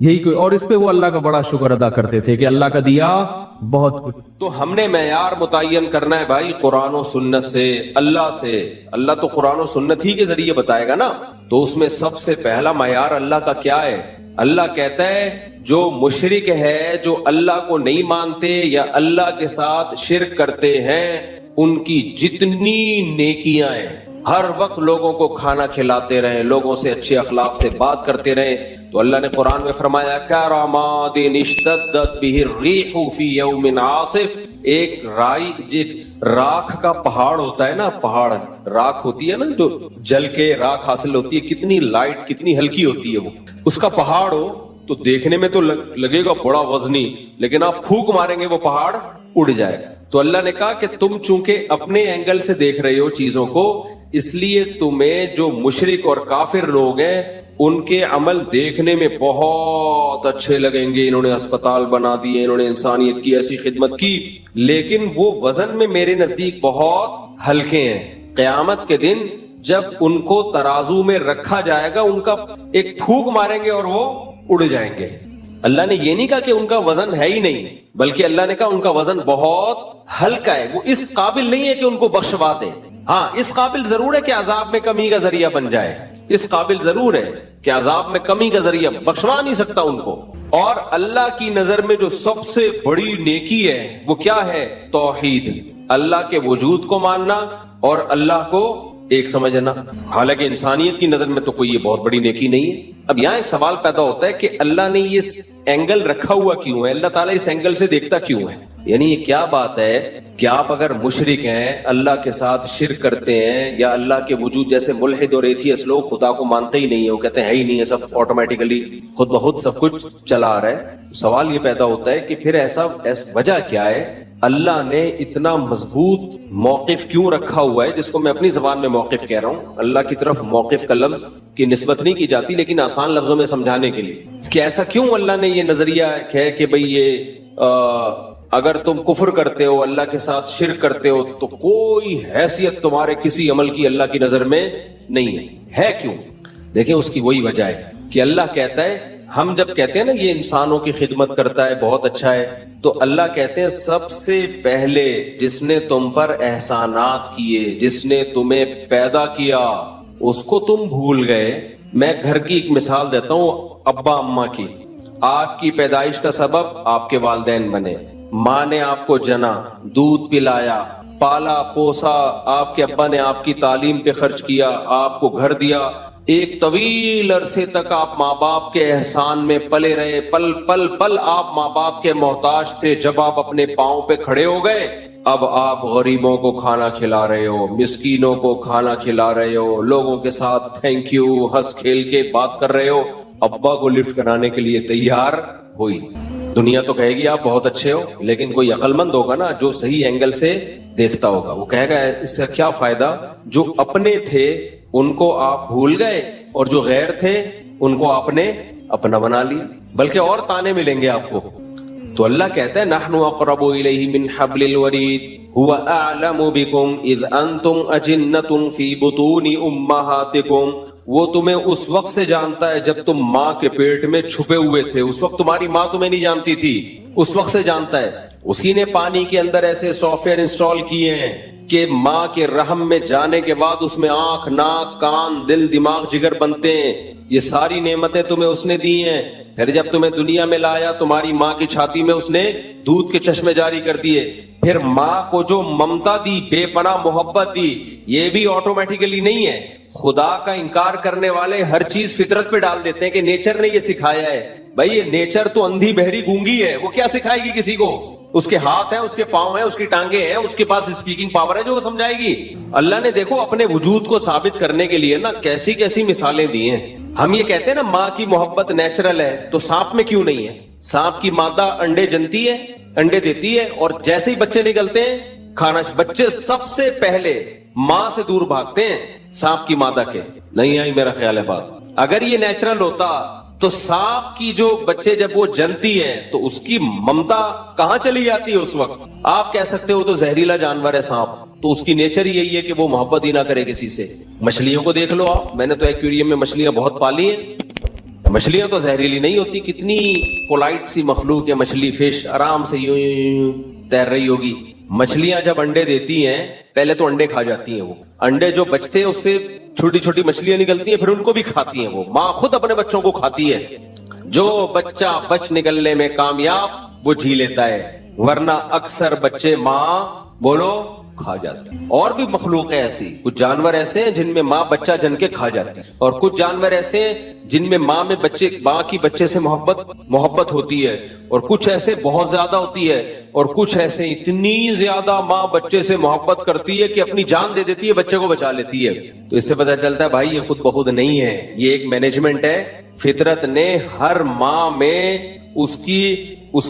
یہی کوئی. اور اس پہ وہ اللہ کا بڑا شکر ادا کرتے تھے کہ اللہ کا دیا بہت کچھ. تو ہم نے معیار متعین کرنا ہے بھائی قرآن و سنت سے, اللہ سے. اللہ تو قرآن و سنت ہی کے ذریعے بتائے گا نا. تو اس میں سب سے پہلا معیار اللہ کا کیا ہے؟ اللہ کہتا ہے جو مشرک ہے, جو اللہ کو نہیں مانتے یا اللہ کے ساتھ شرک کرتے ہیں, ان کی جتنی نیکیاں ہیں, ہر وقت لوگوں کو کھانا کھلاتے رہیں, لوگوں سے اچھے اخلاق سے بات کرتے رہیں. تو اللہ نے قرآن میں فرمایا کرامات اشتدت به الریح فی یوم عاصف. ایک راکھ کا پہاڑ ہوتا ہے نا, پہاڑ راکھ ہوتی ہے نا, جو جل کے راکھ حاصل ہوتی ہے, کتنی لائٹ کتنی ہلکی ہوتی ہے وہ. اس کا پہاڑ ہو تو دیکھنے میں تو لگے گا بڑا وزنی, لیکن آپ پھونک ماریں گے وہ پہاڑ اڑ جائے گا. تو اللہ نے کہا کہ تم چونکہ اپنے اینگل سے دیکھ رہے ہو چیزوں کو, اس لیے تمہیں جو مشرک اور کافر لوگ ہیں ان کے عمل دیکھنے میں بہت اچھے لگیں گے. انہوں نے اسپتال بنا دیے, انہوں نے انسانیت کی ایسی خدمت کی, لیکن وہ وزن میں میرے نزدیک بہت ہلکے ہیں. قیامت کے دن جب ان کو ترازو میں رکھا جائے گا, ان کا ایک پھونک ماریں گے اور وہ اڑ جائیں گے. اللہ نے یہ نہیں کہا کہ ان کا وزن ہے ہی نہیں, بلکہ اللہ نے کہا ان کا وزن بہت ہلکا ہے. وہ اس قابل نہیں ہے کہ ان کو بخشوا دے. ہاں, اس قابل ضرور ہے کہ عذاب میں کمی کا ذریعہ بن جائے, اس قابل ضرور ہے کہ عذاب میں کمی کا ذریعہ, بخشوا نہیں سکتا ان کو. اور اللہ کی نظر میں جو سب سے بڑی نیکی ہے وہ کیا ہے؟ توحید, اللہ کے وجود کو ماننا اور اللہ کو ایک سمجھنا. حالانکہ انسانیت کی نظر میں تو کوئی یہ بہت بڑی نیکی نہیں ہے. اب یہاں ایک سوال پیدا ہوتا ہے کہ اللہ نے یہ اینگل رکھا ہوا کیوں ہے, اللہ تعالیٰ اس اینگل سے دیکھتا کیوں ہے؟ یعنی یہ کیا بات ہے کہ آپ اگر مشرک ہیں, اللہ کے ساتھ شرک کرتے ہیں, یا اللہ کے وجود, جیسے ملحد اور ایتھیسٹ لوگ خدا کو مانتے ہی نہیں ہیں, وہ کہتے ہیں ہی نہیں ہے, سب آٹومیٹیکلی خود بخود سب کچھ چلا آ رہا ہے. سوال یہ پیدا ہوتا ہے کہ پھر ایسا وجہ کیا ہے؟ اللہ نے اتنا مضبوط موقف کیوں رکھا ہوا ہے, جس کو میں اپنی زبان میں موقف کہہ رہا ہوں. اللہ کی طرف موقف کا لفظ کی نسبت نہیں کی جاتی, لیکن آسان لفظوں میں سمجھانے کے لیے کہ ایسا کیوں اللہ نے یہ نظریہ ہے کہ بھئی یہ اگر تم کفر کرتے ہو, اللہ کے ساتھ شرک کرتے ہو, تو کوئی حیثیت تمہارے کسی عمل کی اللہ کی نظر میں نہیں ہے. کیوں؟ دیکھیں اس کی وہی وجہ ہے کہ اللہ کہتا ہے, ہم جب کہتے ہیں نا یہ انسانوں کی خدمت کرتا ہے, بہت اچھا ہے, تو اللہ کہتے ہیں سب سے پہلے جس نے تم پر احسانات کیے, جس نے تمہیں پیدا کیا, اس کو تم بھول گئے. میں گھر کی ایک مثال دیتا ہوں, ابا اماں کی. آپ کی پیدائش کا سبب آپ کے والدین بنے, ماں نے آپ کو جنا, دودھ پلایا, پالا پوسا, آپ کے ابا نے آپ کی تعلیم پہ خرچ کیا, آپ کو گھر دیا. ایک طویل عرصے تک آپ ماں باپ کے احسان میں پلے رہے, پل پل پل آپ ماں باپ کے محتاج تھے. جب آپ اپنے پاؤں پہ کھڑے ہو گئے, اب آپ غریبوں کو کھانا کھلا رہے ہو, مسکینوں کو کھانا کھلا رہے ہو, لوگوں کے ساتھ تھینک یو ہنس کھیل کے بات کر رہے ہو. ابا کو لفٹ کرانے کے لیے تیار ہوئی. دنیا تو کہے گی آپ بہت اچھے ہو, لیکن کوئی عقل مند ہوگا نا جو صحیح اینگل سے دیکھتا ہوگا, وہ کہے گا اس سے کیا فائدہ, جو اپنے تھے ان کو آپ بھول گئے اور جو غیر تھے ان کو آپ نے اپنا بنا لیا. بلکہ اور تانے ملیں گے آپ کو. تو اللہ کہتا ہے نحن اقرب الیہ من حبل الورید هو اعلم بکم اذ انتم اجنۃ فی بطون امہاتکم. وہ تمہیں اس وقت سے جانتا ہے جب تم ماں کے پیٹ میں چھپے ہوئے تھے. اس وقت تمہاری ماں تمہیں نہیں جانتی تھی, اس وقت سے جانتا ہے. اسی نے پانی کے اندر ایسے سافٹ ویئر انسٹال کیے ہیں کہ ماں کے رحم میں جانے کے بعد اس میں آنکھ، ناک، کان، دل، دماغ، جگر بنتے ہیں. یہ ساری نعمتیں تمہیں اس نے دی ہیں. پھر جب تمہیں دنیا میں لایا تمہاری ماں کی چھاتی میں اس نے دودھ کے چشمے جاری کر دیے. پھر ماں کو جو ممتا دی، بے پناہ محبت دی، یہ بھی آٹومیٹیکلی نہیں ہے. خدا کا انکار کرنے والے ہر چیز فطرت پہ ڈال دیتے ہیں کہ نیچر نے یہ سکھایا ہے. بھائی یہ نیچر تو اندھی بہری گونگی ہے، وہ کیا سکھائے گی کسی کو؟ اس کے ہاتھ ہیں، اس کے پاؤں ہیں، اس کی ٹانگیں ہیں، اس کے پاس اسپیکنگ پاور ہے جو وہ سمجھائے گی. اللہ نے دیکھو اپنے وجود کو ثابت کرنے کے لیے نا کیسی کیسی مثالیں دی ہیں. ہم یہ کہتے ہیں نا ماں کی محبت نیچرل ہے، تو سانپ میں کیوں نہیں ہے؟ سانپ کی مادہ انڈے جنتی ہے، انڈے دیتی ہے، اور جیسے ہی بچے نکلتے ہیں کھانا، بچے سب سے پہلے ماں سے دور بھاگتے ہیں سانپ کی مادہ کے. نہیں آئی میرا خیال ہے بات. اگر یہ نیچرل ہوتا تو سانپ کی جو بچے جب وہ جنتی ہے تو اس کی ممتا کہاں چلی جاتی ہے اس وقت؟ آپ کہہ سکتے ہو تو زہریلا جانور ہے سانپ، تو اس کی نیچر ہی یہی ہے کہ وہ محبت ہی نہ کرے کسی سے. مچھلیوں کو دیکھ لو آپ، میں نے تو ایکویریم میں مچھلیاں بہت پالی ہیں. مچھلیاں تو زہریلی نہیں ہوتی، کتنی پولائٹ سی مخلوق ہے مچھلی. فش آرام سے یوں تیر رہی ہوگی. مچھلیاں جب انڈے دیتی ہیں پہلے تو انڈے کھا جاتی ہیں. وہ انڈے جو بچتے ہیں اس سے چھوٹی چھوٹی مچھلیاں نکلتی ہیں، پھر ان کو بھی کھاتی ہیں. وہ ماں خود اپنے بچوں کو کھاتی ہے. جو بچہ بچ نکلنے میں کامیاب وہ جی لیتا ہے، ورنہ اکثر بچے ماں بولو کھا جاتے ہیں. اور بھی مخلوق ہے ایسی، کچھ جانور ایسے ہیں جن میں ماں بچہ جن کے کھا جاتی ہے، اور کچھ جانور ایسے ہیں جن میں ماں کی بچے سے محبت ہوتی ہے، اور کچھ ایسے بہت زیادہ ہوتی ہے، اور کچھ ایسے اتنی زیادہ ماں بچے سے محبت کرتی ہے کہ اپنی جان دے دیتی ہے، بچے کو بچا لیتی ہے. تو اس سے پتہ چلتا ہے بھائی یہ خود بخود نہیں ہے، یہ ایک مینجمنٹ ہے. فطرت نے ہر ماں میں اس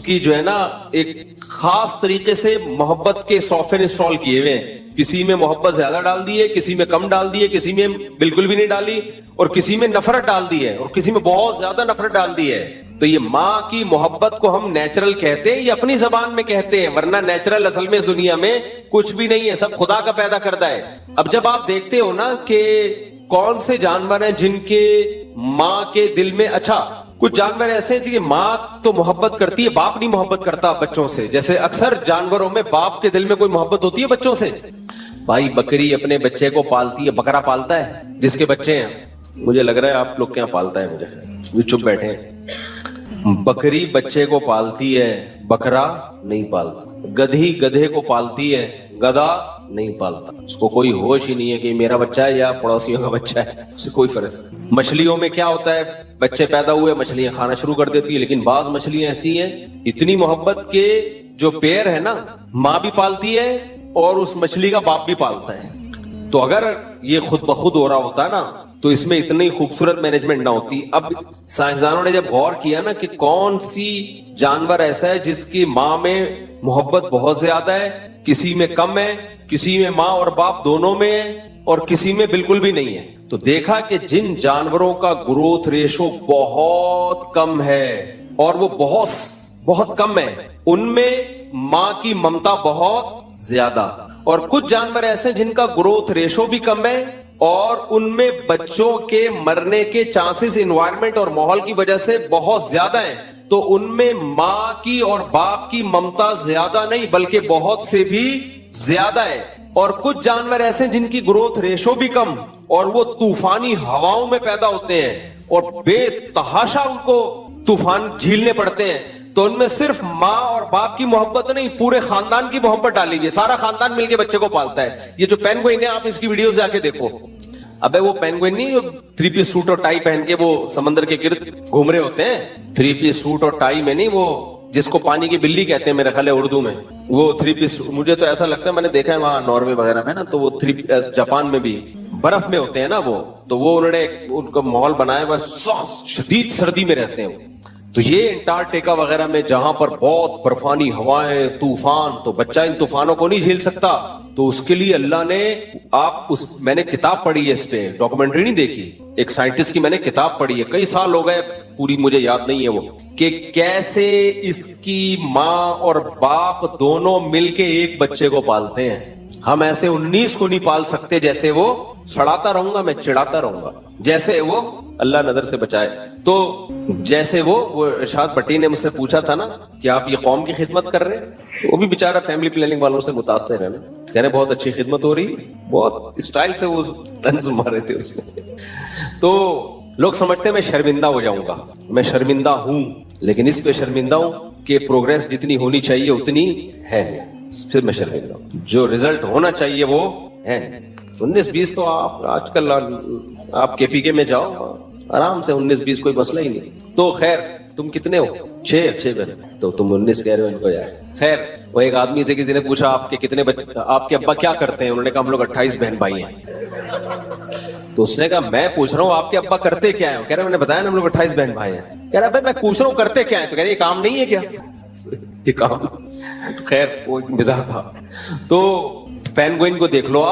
کی جو ہے نا ایک خاص طریقے سے محبت کے سافٹ ویئر انسٹال کیے ہوئے ہیں. کسی میں محبت زیادہ ڈال دی ہے، کسی میں کم ڈال دی ہے، کسی میں بالکل بھی نہیں ڈالی، اور کسی میں نفرت ڈال دی ہے، اور کسی میں بہت زیادہ نفرت ڈال دی ہے. تو یہ ماں کی محبت کو ہم نیچرل کہتے ہیں، یہ اپنی زبان میں کہتے ہیں، ورنہ نیچرل اصل میں اس دنیا میں کچھ بھی نہیں ہے، سب خدا کا پیدا کردہ ہے. اب جب آپ دیکھتے ہو نا کہ کون سے جانور ہیں جن کے ماں کے دل میں، اچھا کچھ جانور ایسے ہیں کہ ماں تو محبت کرتی ہے، باپ نہیں محبت کرتا بچوں سے. جیسے اکثر جانوروں میں باپ کے دل میں کوئی محبت ہوتی ہے بچوں سے. بھائی بکری اپنے بچے کو پالتی ہے، بکرا پالتا ہے جس کے بچے ہیں. مجھے لگ رہا ہے آپ لوگ کیا پالتا ہے، مجھے چپ بیٹھے ہیں. بکری بچے کو پالتی ہے، بکرا نہیں پالتا. گدھی گدھے کو پالتی ہے، گدھا نہیں پالتا. اس کو کوئی ہوش ہی نہیں ہے کہ میرا بچہ ہے یا پڑوسیوں کا بچہ ہے، اسے کوئی فرق نہیں. مچھلیوں میں کیا ہوتا ہے، بچے پیدا ہوئے مچھلیاں کھانا شروع کر دیتی ہے، لیکن بعض مچھلیاں ایسی ہیں اتنی محبت کے جو پیر ہے نا ماں بھی پالتی ہے اور اس مچھلی کا باپ بھی پالتا ہے. تو اگر یہ خود بخود ہو رہا ہوتا ہے نا تو اس میں اتنی خوبصورت مینجمنٹ نہ ہوتی. اب سائنسدانوں نے جب غور کیا نا کہ کون سی جانور ایسا ہے جس کی ماں میں محبت بہت زیادہ ہے، کسی میں کم ہے، کسی میں ماں اور باپ دونوں میں ہے، اور کسی میں بالکل بھی نہیں ہے، تو دیکھا کہ جن جانوروں کا گروتھ ریشو بہت کم ہے اور وہ بہت کم ہے ان میں ماں کی ممتا بہت زیادہ. اور کچھ جانور ایسے جن کا گروتھ ریشو بھی کم ہے اور ان میں بچوں کے مرنے کے چانسز انوائرمنٹ اور ماحول کی وجہ سے بہت زیادہ ہیں، تو ان میں ماں کی اور باپ کی ممتا زیادہ نہیں بلکہ بہت سے بھی زیادہ ہے. اور کچھ جانور ایسے جن کی گروتھ ریشو بھی کم اور وہ طوفانی ہواؤں میں پیدا ہوتے ہیں اور بے تحاشا ان کو طوفان جھیلنے پڑتے ہیں، تو ان میں صرف ماں اور باپ کی محبت نہیں، پورے خاندان کی محبت ڈالی ہوئی ہے. سارا خاندان مل کے بچے کو پالتا ہے. یہ جو پینگوئن ہے آپ اس کی ویڈیو سے آ کے دیکھو. ابے وہ پینگوئن نہیں جو 3 پیس سوٹ اور ٹائی پہن کے وہ سمندر کے گرد گھوم رہے ہوتے ہیں، 3 پیس سوٹ اور ٹائی میں نہیں، وہ جس کو پانی کی بلی کہتے ہیں میرے خیال ہے اردو میں، وہ 3 پیس. مجھے تو ایسا لگتا ہے، میں نے دیکھا ہے وہاں ناروے وغیرہ میں نا، تو وہ 3 پیس جاپان میں بھی برف میں ہوتے ہیں نا وہ، تو وہ انہوں نے ان کا ماحول بنایا ہوا سخت شدید سردی میں رہتے ہیں. تو یہ انٹارکٹیکا وغیرہ میں جہاں پر بہت برفانی ہوائیں، طوفان، تو بچہ ان طوفانوں کو نہیں جھیل سکتا. تو اس کے لیے اللہ نے میں نے کتاب پڑھی ہے اس پہ، ڈاکومنٹری نہیں دیکھی، ایک سائنٹسٹ کی میں نے کتاب پڑھی ہے، کئی سال ہو گئے، پوری مجھے یاد نہیں ہے وہ، کہ کیسے اس کی ماں اور باپ دونوں مل کے ایک بچے کو پالتے ہیں. ہم ایسے 19 کو نہیں پال سکتے جیسے وہ، سڑاتا رہوں گا میں، چڑھاتا رہوں گا، جیسے وہ अल्लाह नजर से बचाए। तो जैसे वो इरशाद भट्टी ने मुझसे पूछा था ना कि आप ये कौम की खिदमत कर रहे हैं, वो भी बेचारा फैमिली प्लानिंग वालों से मुतासिर है ना, कह रहे बहुत अच्छी खिदमत हो रही, बहुत स्टाइल से वो तंज मारे थे उसमें। तो लोग समझते हैं मैं शर्मिंदा हो जाऊंगा, मैं शर्मिंदा हूं, लेकिन इस पे शर्मिंदा हूं कि प्रोग्रेस जितनी होनी चाहिए उतनी है नहीं, फिर मैं शर्मिंदा हूं। जो रिजल्ट होना चाहिए वो है नहीं। 19-20 तो आप आजकल आप केपीके में जाओ आराम से 19-20 कोई मसला ही नहीं। तो खैर तुम कितने हो? 6 बहन, तो तुम 19 कह रहे हो इनको यार। खैर वो एक आदमी से किसी ने पूछा आपके कितने बच्चे, आपके अब्बा क्या करते हैं? उन्होंने कहा हम लोग 28 बहन भाई हैं। तो उसने कहा मैं पूछ रहा हूँ आपके अब्बा करते क्या है? कह रहे मैंने बताया ना हम लोग 28 बहन भाई हैं। कह रहा भाई मैं पूछ रहा हूँ करते क्या है? तो कह रहे ये काम नहीं है क्या? ये काम। तो खैर वो मिजाज था। तो पेंगुइन को देख लो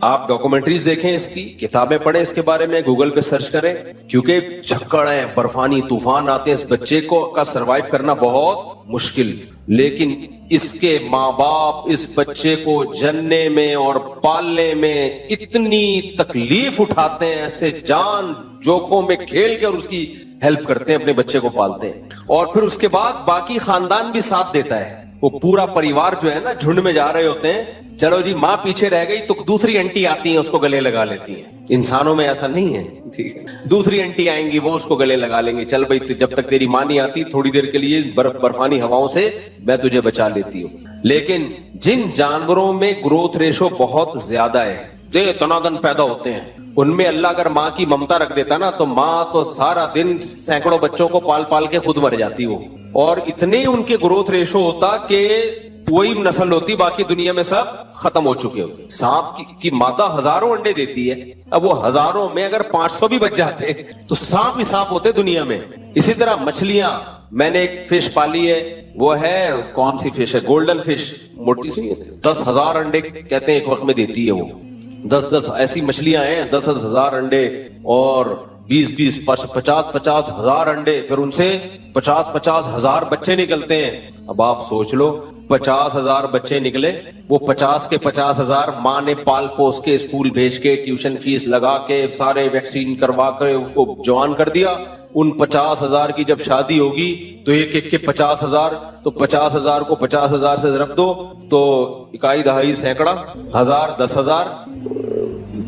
आप डॉक्यूमेंट्रीज देखें, इसकी किताबें पढ़ें इसके बारे में, गूगल पे सर्च करें, क्योंकि झक्कड़ है, बर्फानी तूफान आते हैं, इस बच्चे को का सरवाइव करना बहुत मुश्किल, लेकिन इसके माँ बाप इस बच्चे को जनने में और पालने में इतनी तकलीफ उठाते हैं, ऐसे जान जोखों में खेल कर उसकी हेल्प करते हैं, अपने बच्चे को पालते हैं। और फिर उसके बाद बाकी खानदान भी साथ देता है, वो पूरा परिवार जो है ना झुंड में जा रहे होते हैं, चलो जी माँ पीछे रह गई तो दूसरी आंटी आती है उसको गले लगा लेती है। इंसानों में ऐसा नहीं है, ठीक है, दूसरी आंटी आएंगी वो उसको गले लगा लेंगे, चल भाई जब तक तेरी माँ नहीं आती थोड़ी देर के लिए बर्फानी हवाओं से मैं तुझे बचा लेती हूँ। लेकिन जिन जानवरों में ग्रोथ रेशो बहुत ज्यादा है, तनादन पैदा होते हैं, उनमें अल्लाह अगर माँ की ममता रख देता ना तो माँ तो सारा दिन सैकड़ों बच्चों को पाल पाल के खुद मर जाती वो, और इतने उनके ग्रोथ रेशो होता कि वही नस्ल होती, बाकी दुनिया में सब खत्म हो चुके होते। सांप की मादा हजारों अंडे देती है, अब वो हजारों में अगर 500 भी बच जाते तो सांप ही सांप होते दुनिया में। इसी तरह मछलियां, मैंने एक फिश पाली है, वो है कौन सी फिश है, गोल्डन फिश, मोटी सी, 10,000 अंडे कहते हैं एक वक्त में देती है वो। 10 ऐसी मछलियां हैं, 10,000 अंडे और 20 50 हजार अंडे, फिर उनसे 50 हजार बच्चे निकलते हैं। अब आप सोच लो 50,000 बच्चे निकले, वो 50 के 50,000 माँ ने पाल पोस के स्कूल भेज के ट्यूशन फीस लगा के सारे वैक्सीन करवा कर उसको जवान कर दिया। उन 50,000 की जब शादी होगी तो एक के 50,000, तो 50,000 को 50,000 से ضرب दो तो इकाई दहाई सैकड़ा हजार 10,000,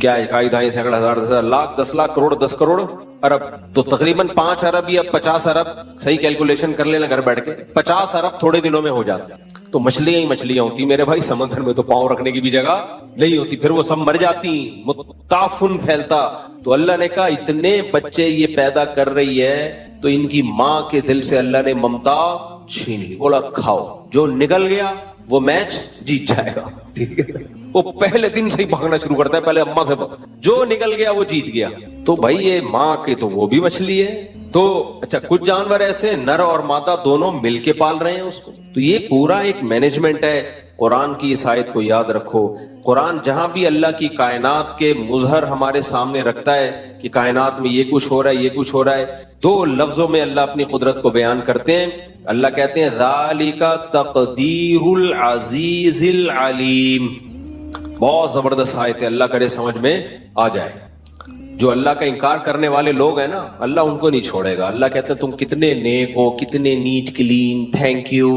क्या इकाई दहाई सैकड़ा हजार 10,000, लाख 10 लाख करोड़ 10 करोड़ अरब, तो तकरीबन 5 अरब या 50 अरब, सही कैलकुलेशन कर लेना घर बैठ के, 50 अरब थोड़े दिनों में हो जाते हैं। तो मछलियां ही मछलियां होती मेरे भाई, समुद्र में तो पांव रखने की भी जगह नहीं होती, फिर वो सब मर जाती, मुताफुन फैलता। तो अल्लाह ने कहा इतने बच्चे ये पैदा कर रही है तो इनकी माँ के दिल से अल्लाह ने ममता छीन ली, बोला खाओ, जो निकल गया वो मैच जीत जाएगा, ठीक है। वो पहले दिन से ही भागना शुरू करता है, पहले अम्मा से जो निकल गया वो जीत गया। तो भाई ये माँ के तो वो भी मछली है। तो अच्छा, कुछ जानवर ऐसे नर और मादा दोनों मिलके पाल रहे हैं उसको, तो ये पूरा एक मैनेजमेंट है। कुरान की इस आयत को याद रखो, कुरान जहां भी अल्लाह की कायनात के मुजहर हमारे सामने रखता है कि कायनात में ये कुछ हो रहा है, ये कुछ हो रहा है, 2 लफ्जों में अल्लाह अपनी कुदरत को बयान करते हैं। अल्लाह कहते हैं ज़ालिका तक़दीरुल अज़ीज़िल अलीम। बहुत जबरदस्त आयत है, अल्लाह करे समझ में आ जाए। जो अल्लाह का इनकार करने वाले लोग हैं ना, अल्लाह उनको नहीं छोड़ेगा। अल्लाह कहते हैं तुम कितने नेक हो, कितने नीट क्लीन, थैंक यू,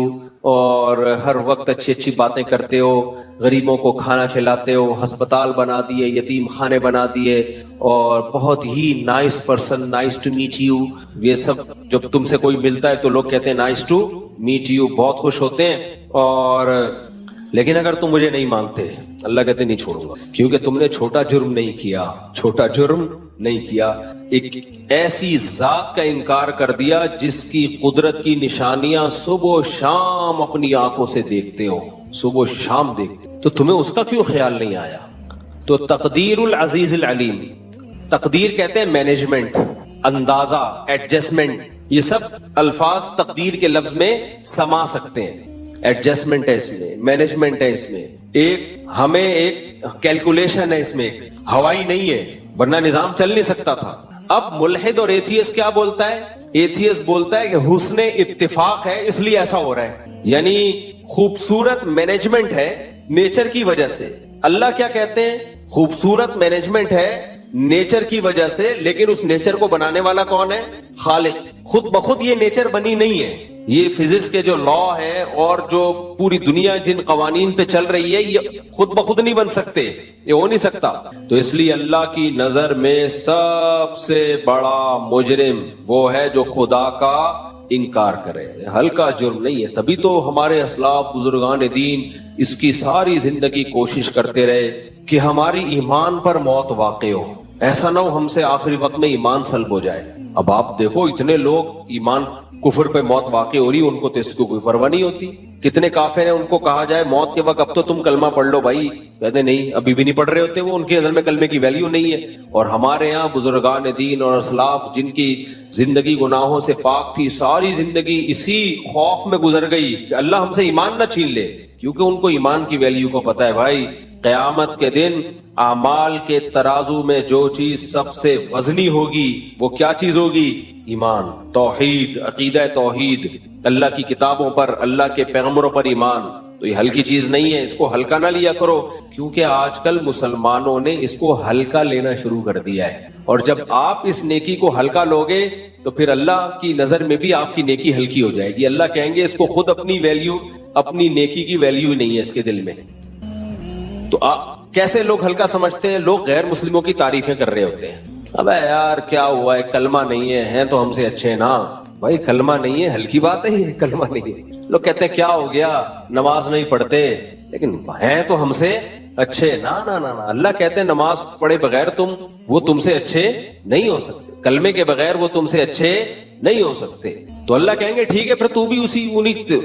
और हर वक्त अच्छी अच्छी बातें करते हो, गरीबों को खाना खिलाते हो, अस्पताल बना दिए, यतीम खाने बना दिए, और बहुत ही nice person, nice to meet you. ये सब जब तुमसे कोई मिलता है तो लोग कहते हैं नाइस टू मीट यू, बहुत खुश होते हैं। और लेकिन अगर तुम मुझे नहीं मानते, अल्लाह कहते नहीं छोड़ूंगा, क्योंकि तुमने छोटा जुर्म नहीं किया, छोटा जुर्म नहीं किया, एक ऐसी जात का इनकार कर दिया जिसकी कुदरत की निशानियां सुबह शाम अपनी आंखों से देखते हो, सुबह शाम देखते, तो तुम्हें उसका क्यों ख्याल नहीं आया? तो तकदीरुल अजीजुल अलीम, तकदीर कहते हैं मैनेजमेंट, अंदाजा, एडजस्टमेंट, ये सब अल्फाज तकदीर के लफ्ज में समा सकते हैं। एडजस्टमेंट है इसमें, मैनेजमेंट है इसमें, एक हमें एक कैलकुलेशन है इसमें, हवाई नहीं है वरना निजाम चल नहीं सकता था। अब मुल्हिद और एथियस क्या बोलता है? एथियस बोलता है कि हुस्ने इत्तिफाक है इसलिए ऐसा हो रहा है, यानी खूबसूरत मैनेजमेंट है नेचर की वजह से। अल्लाह क्या कहते हैं? खूबसूरत मैनेजमेंट है नेचर की वजह से, लेकिन उस नेचर को बनाने वाला कौन है? खालिक। खुद बखुद ये नेचर बनी नहीं है। ये फिजिक्स के जो लॉ है और जो पूरी दुनिया जिन कवानीन पे चल रही है, ये खुद बखुद नहीं बन सकते, ये हो नहीं सकता। तो इसलिए अल्लाह की नजर में सबसे बड़ा मुजरिम वो है जो खुदा का इनकार करे। हल्का जुर्म नहीं है। तभी तो हमारे असलाफ बुजुर्गान दीन इसकी सारी जिंदगी कोशिश करते रहे कि हमारी ईमान पर मौत वाक़ हो, ऐसा ना हो हमसे आखिरी वक्त में ईमान सल्ब हो जाए। अब आप देखो, इतने लोग ईमान कुफर पे मौत वाक़ हो रही, उनको तो इसको कोई परवाह नहीं होती। कितने काफिर हैं, उनको कहा जाए मौत के वक्त अब तो तुम कलमा पढ़ लो भाई, कहते नहीं, अभी भी नहीं पढ़ रहे होते वो, उनके नजर में कलमे की वैल्यू नहीं है। और हमारे यहाँ बुजुर्गान दीन और असलाफ जिनकी जिंदगी गुनाहों से पाक थी, सारी जिंदगी इसी खौफ में गुजर गई कि अल्लाह हमसे ईमान ना छीन ले, क्योंकि उनको ईमान की वैल्यू को पता है। भाई क़यामत के दिन आमाल के तराजू में जो चीज सबसे वजनी होगी वो क्या चीज होगी? ईमान, तौहीद, अकीदा तौहीद, अल्लाह की किताबों पर, अल्लाह के पैगंबरों पर ईमान। तो ये हल्की चीज नहीं है, इसको हल्का ना लिया करो, क्योंकि आजकल मुसलमानों ने इसको हल्का लेना शुरू कर दिया है। और जब आप इस नेकी को हल्का लोगे तो फिर अल्लाह की नजर में भी आपकी नेकी हल्की हो जाएगी। अल्लाह कहेंगे इसको खुद अपनी वैल्यू, अपनी नेकी की वैल्यू नहीं है इसके दिल में। तो कैसे लोग हल्का समझते हैं? लोग गैर मुस्लिमों की तारीफें कर रहे होते हैं। अबे यार क्या हुआ है, कलमा नहीं है, हैं तो हमसे अच्छे ना। भाई कलमा नहीं है, हल्की बात है ये, कलमा नहीं है। लोग कहते हैं क्या हो गया, नमाज नहीं पढ़ते, लेकिन हैं तो हमसे अच्छे। ना ना ना ना, अल्लाह कहते हैं नमाज पढ़े बगैर वो तुमसे अच्छे नहीं हो सकते, कलमे के बगैर वो तुमसे अच्छे नहीं हो सकते। तो अल्लाह कहेंगे ठीक है, फिर तू भी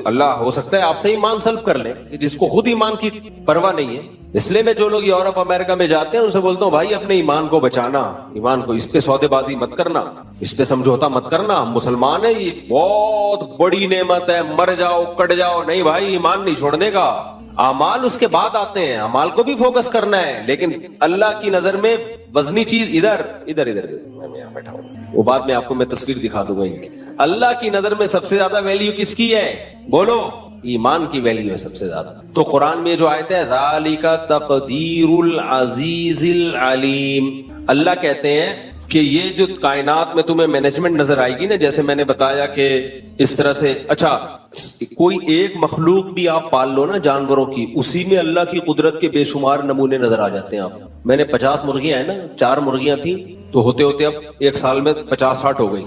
अल्लाह हो सकता है आपसे ईमान सल्ब कर ले, जिसको खुद ईमान की परवाह नहीं है। इसलिए मैं जो लोग यूरोप अमेरिका में जाते हैं उनसे बोलता हूँ भाई अपने ईमान को बचाना, ईमान को, इस पे सौदेबाजी मत करना, इस पे समझौता मत करना। हम मुसलमान है, ये बहुत बड़ी नेमत है, मर जाओ कट जाओ, नहीं भाई ईमान नहीं छोड़ने का। अमाल उसके बाद आते हैं, अमाल को भी फोकस करना है, लेकिन अल्लाह की नजर में वजनी चीज इधर इधर इधर, मैं यहाँ बैठा हूँ, वो बाद में आपको मैं तस्वीर दिखा दूंगा इनकी। अल्लाह की नजर में सबसे ज्यादा वैल्यू किसकी है? बोलो, ईमान की वैल्यू है सबसे ज्यादा। तो कुरान में जो आयत है, ज़ालिका तक़दीरुल अज़ीज़िल अलीम, अल्लाह कहते हैं कि ये जो कायनात में तुम्हें मैनेजमेंट नजर आएगी ना, जैसे मैंने बताया कि इस तरह से, अच्छा कोई एक मखलूक भी आप पाल लो ना जानवरों की, उसी में अल्लाह की कुदरत के बेशुमार नमूने नजर आ जाते हैं आप। मैंने 50 मुर्गियां है ना, 4 मुर्गियां थी, तो होते होते अब 1 साल में 50-60 हो गई।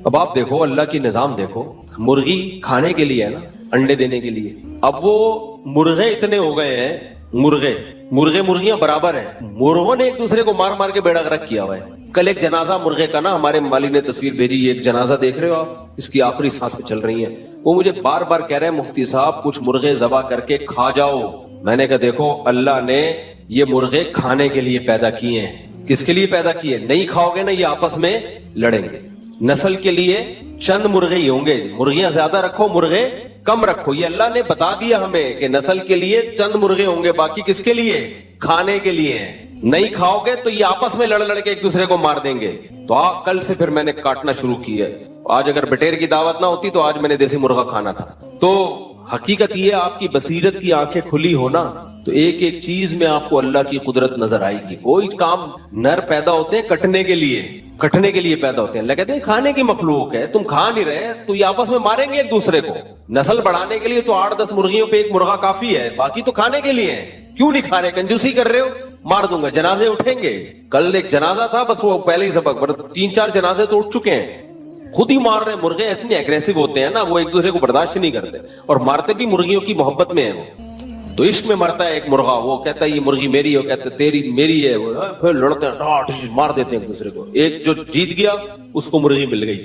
अब आप देखो अल्लाह की निजाम देखो, मुर्गी खाने के लिए है ना, अंडे देने के लिए। अब वो मुर्गे इतने हो गए हैं, मुर्गे मुर्गियां बराबर हैं, मुर्गों ने एक दूसरे को मार मार के बेड़ा गर्क किया हुआ है। कल एक जनाजा मुर्गे का ना, हमारे माली ने तस्वीर भेजी, एक जनाजा देख रहे हो आप, इसकी आखिरी सांसें चल रही हैं। वो मुझे बार बार कह रहे हैं मुफ्ती साहब कुछ मुर्गे ज़बा करके खा जाओ। मैंने कहा देखो अल्लाह ने ये मुर्गे खाने के लिए पैदा किए हैं। किसके लिए पैदा किए? नहीं खाओगे ना ये आपस में लड़ेंगे। नस्ल के लिए चंद मुर्गे ही होंगे, मुर्गियां ज्यादा रखो मुर्गे कम रखो, ये अल्लाह ने बता दिया हमें कि नस्ल के लिए चंद मुर्गे होंगे, बाकी किसके लिए? खाने के लिए। नहीं खाओगे तो ये आपस में लड़ लड़ के एक दूसरे को मार देंगे। तो कल से फिर मैंने काटना शुरू किया। आज अगर बटेर की दावत ना होती तो आज मैंने देसी मुर्गा खाना था। तो हकीकत ये, आपकी बसीरत की आंखें खुली हो ना, तो एक एक चीज में आपको अल्लाह की कुदरत नजर आएगी। कोई काम, नर पैदा होते हैं कटने के लिए पैदा होते हैं। अल्लाह कहते हैं खाने की मखलूक है, तुम खा नहीं रहे तो ये आपस में मारेंगे एक दूसरे को। नस्ल बढ़ाने के लिए तो 8-10 मुर्गियों पे एक मुर्गा काफी है, बाकी तो खाने के लिए है। क्यों नहीं खा रहे? कंजूसी कर रहे हो, मार दूंगा। जनाजे उठेंगे, कल एक जनाजा था, बस वो पहले ही सबक, 3-4 जनाजे तो उठ चुके हैं, खुद ही मार रहे। मुर्गे इतने एग्रेसिव होते हैं ना, वो एक दूसरे को बर्दाश्त नहीं करते, और मारते भी मुर्गियों की मोहब्बत में है। वो तो इश्क में मरता है एक मुर्गा, वो कहता है ये मुर्गी मेरी है, वो कहता है तेरी मेरी है, वो फिर लड़ते हैं, मार देते हैं एक दूसरे को। एक जो जीत गया उसको मुर्गी मिल गई।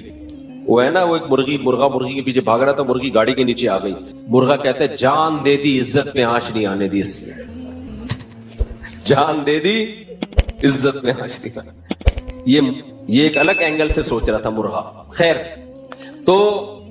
वो है ना, वो एक मुर्गा मुर्गी के पीछे भाग रहा था, मुर्गी गाड़ी के नीचे आ गई। मुर्गा कहता है जान दे दी, इज्जत में आंच नहीं आने दी इसने। जान दे दी, इज्जत में आंच नहीं आने। ये एक अलग एंगल से सोच रहा था मुर्गा। खैर, तो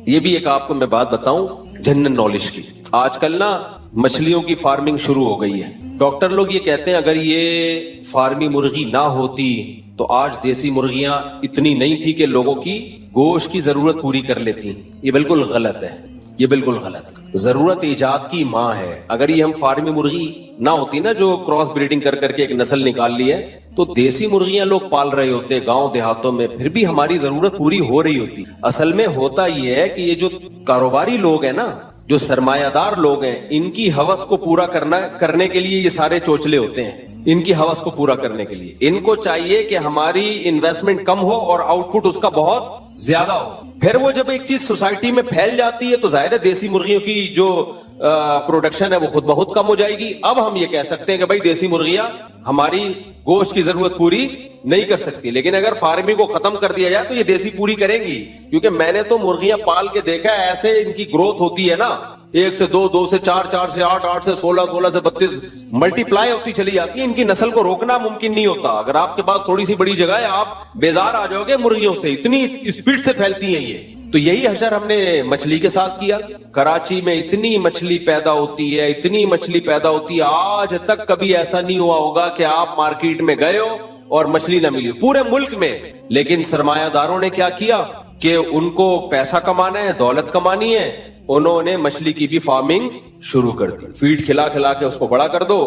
ये भी एक आपको मैं बात बताऊं जनरल नॉलेज की। आजकल ना मछलियों की फार्मिंग शुरू हो गई है। डॉक्टर लोग ये कहते हैं अगर ये फार्मी मुर्गी ना होती तो आज देसी मुर्गियां इतनी नहीं थी कि लोगों की गोश्त की जरूरत पूरी कर लेती। ये बिल्कुल गलत है, ये बिल्कुल गलत। जरूरत ईजाद की माँ है। अगर ये हम फार्मी मुर्गी ना होती ना, जो क्रॉस ब्रीडिंग कर करके एक नस्ल निकाल ली है, تو دیسی मुर्गियां लोग पाल रहे होते गांव देहातों में, फिर भी हमारी जरूरत पूरी हो रही होती। असल में होता ये है कि ये जो कारोबारी लोग हैं ना, जो सरमायादार लोग हैं, इनकी हवस को पूरा करने के लिए ये सारे चोचले होते हैं। इनकी हवस को पूरा करने के लिए इनको चाहिए कि हमारी इन्वेस्टमेंट कम हो और आउटपुट उसका बहुत ज्यादा हो। फिर वो जब एक चीज सोसाइटी में फैल जाती है तो जाहिर है देसी मुर्गियों की जो प्रोडक्शन है वो खुद बहुत कम हो जाएगी। अब हम ये कह सकते हैं कि भाई देसी मुर्गियां हमारी गोश्त की जरूरत पूरी नहीं कर सकती, लेकिन अगर फार्मिंग को खत्म कर दिया जाए तो ये देसी पूरी करेंगी। क्योंकि मैंने तो मुर्गियां पाल के देखा है, ऐसे इनकी ग्रोथ होती है ना, 1 से 2, 2 से 4, 4 से 8, 8 से 16, 16 से 32 मल्टीप्लाई होती चली जाती है। इनकी नस्ल को रोकना मुमकिन नहीं होता। अगर आपके पास थोड़ी सी बड़ी जगह है, आप बेजार आ जाओगे मुर्गियों से, इतनी स्पीड से फैलती हैं ये। तो यही हशर हमने मछली के साथ किया। कराची में इतनी मछली पैदा होती है, इतनी मछली पैदा होती है, आज तक कभी ऐसा नहीं हुआ होगा कि आप मार्केट में गए हो और मछली ना मिली पूरे मुल्क में। लेकिन सरमायादारों ने क्या किया कि उनको पैसा कमाना है, दौलत कमानी है, उन्होंने मछली की भी फार्मिंग शुरू कर दी। फीड खिला खिला के उसको बड़ा कर दो